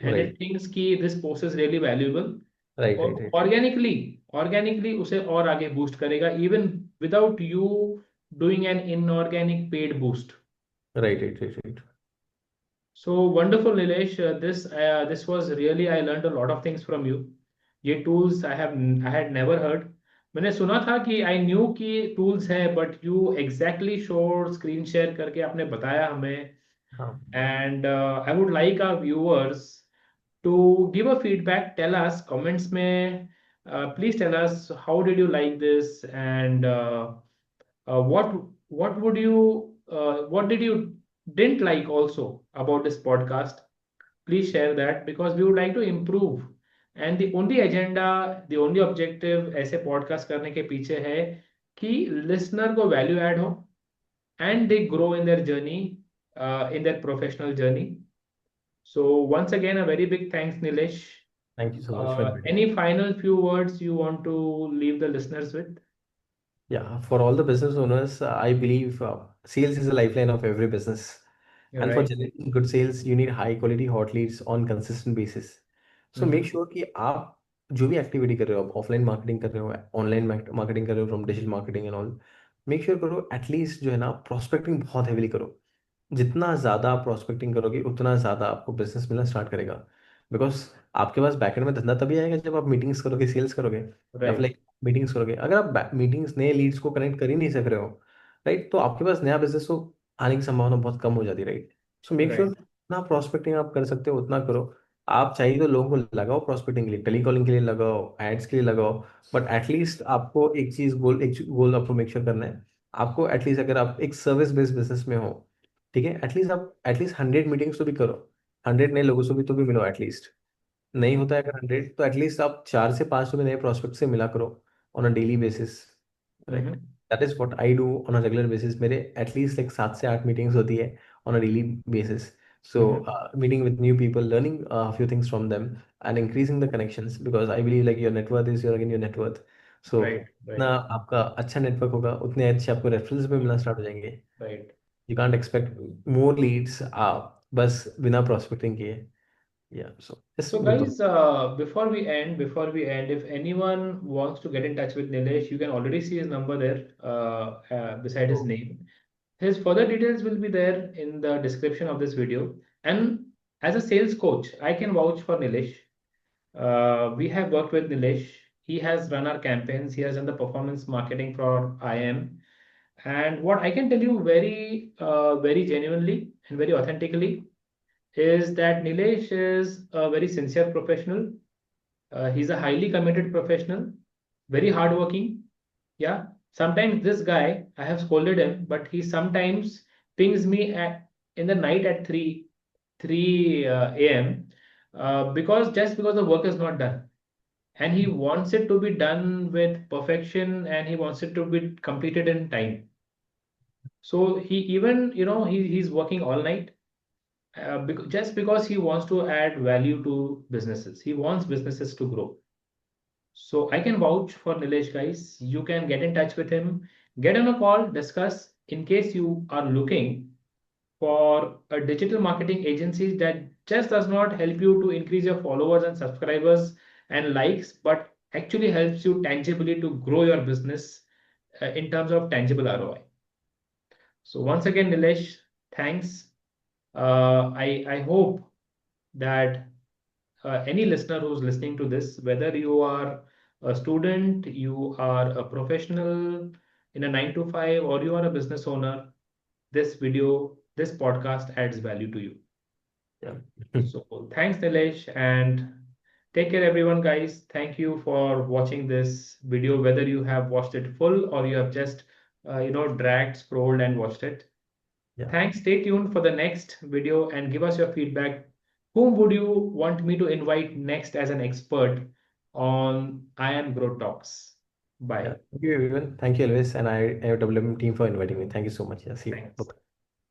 and it right thinks कि this post is really valuable, right और राइट राइट ऑर्गेनिकली ऑर्गेनिकली उसे और आगे बूस्ट करेगा, even without you doing an inorganic paid boost. Right right right right. So wonderful, Nilesh. This was really, I learned a lot of things from you. ये tools I had never heard. मैंने सुना था कि I knew कि tools है, but you exactly showed screen share करके आपने बताया हमें. हाँ, And I would like our viewers to give a feedback. Tell us comments में, please tell us how did you like this, and what would you what did you didn't like also about this podcast. Please share that, because we would like to improve, and the only agenda, the only objective ऐसे podcast करने के पीछे है कि listener को value add हो, and they grow in their journey, in their professional journey. So once again, a very big thanks, Nilesh. Thank you so much for invitation. Any final few words you want to leave the listeners with? Yeah, for all the business owners, I believe sales is a lifeline of every business. You're And for right. generating good sales, you need high quality hot leads on consistent basis. So make Mm-hmm. sure कि आप जो भी activity कर रहे हो, आप offline marketing कर रहे हो, ऑनलाइन मार्केटिंग कर रहे हो, from digital marketing and all, make sure करो एटलीस्ट जो है ना, प्रोस्पेक्टिंग बहुत हेवीली करो। जितना ज़्यादा आप प्रोस्पेक्टिंग करोगे, उतना ज़्यादा आपको बिजनेस मिलना स्टार्ट करेगा। बिकॉज आपके पास बैकएंड में धंधा तभी आएगा जब आप मीटिंग्स करोगे, सेल्स करोगे, या फिर Right. लाइक मीटिंग्स करोगे। अगर आप मीटिंग्स, नए लीड्स को कनेक्ट कर ही नहीं सक रहे हो, राइट, तो आपके पास नया बिजनेस को आने की संभावना बहुत कम हो जाती है, right. So make sure Right. जितना प्रोस्पेक्टिंग आप कर सकते हो उतना करो। आप चाहिए तो लोगों को लगाओ प्रोस्पेक्टिंग के लिए, टेलीकॉलिंग के लिए लगाओ, एड्स के लिए लगाओ, बट एटलीस्ट आपको एक गोल आपको मेक श्योर करना है। आपको एटलीस्ट, अगर आप एक सर्विस बेस्ड बिजनेस में हो, ठीक है, एटलीस्ट आप एटलीस्ट 100 मीटिंग्स तो भी करो, 100 नए लोगों से भी तो भी मिलो एटलीस्ट। नहीं होता है अगर 100, तो एटलीस्ट आप 4 से 5 तो भी नए प्रोस्पेक्ट से मिला करो on a daily basis, right. Mm-hmm. That is what I do on a regular basis. मेरे एटलीस्ट लाइक 7 से 8 मीटिंग्स होती है on a daily basis. So Mm-hmm. Meeting with new people, learning few things from them, and increasing the connections, because I believe like your net worth is your again your net worth. So Right. ना, Right. आपका अच्छा network होगा, उतने अच्छे आपको referrals भी मिलना start हो जाएंगे। Right. You can't expect more Leeds आप बस बिना प्रोस्पेक्टिंग किए। या so just So go for. guys, before we end, if anyone wants to get in touch with Nilesh, you can already see his number there, beside his name. His further details will be there in the description of this video. And as a sales coach, I can vouch for Nilesh. We have worked with Nilesh. He has run our campaigns. He has done the performance marketing for IM. And what I can tell you very genuinely and very authentically is that Nilesh is a very sincere professional. He's a highly committed professional, very hardworking. Yeah. Sometimes this guy, I have scolded him, but he sometimes pings me in the night at 3 a.m. Because the work is not done, and he wants it to be done with perfection, and he wants it to be completed in time. So he even, he's working all night, just because he wants to add value to businesses. He wants businesses to grow. So I can vouch for Nilesh, guys. You can get in touch with him, get on a call, discuss. In case you are looking for a digital marketing agency that just does not help you to increase your followers and subscribers and likes, but actually helps you tangibly to grow your business in terms of tangible ROI. So once again, Nilesh, thanks. I hope that any listener who's listening to this, whether you are a student, you are a professional in a 9 to 5, or you are a business owner, this podcast adds value to you. Yeah. So thanks, Nilesh, and take care, everyone, guys. Thank you for watching this video, whether you have watched it full or you have just, dragged, scrolled, and watched it. Yeah. Thanks. Stay tuned for the next video and give us your feedback. Whom would you want me to invite next as an expert on IM Growth Talks? Yeah. Bye. Thank you, everyone. Thank you, Elvis, and I have development team for inviting me. Thank you so much. Yeah. See you. Thanks. Bye.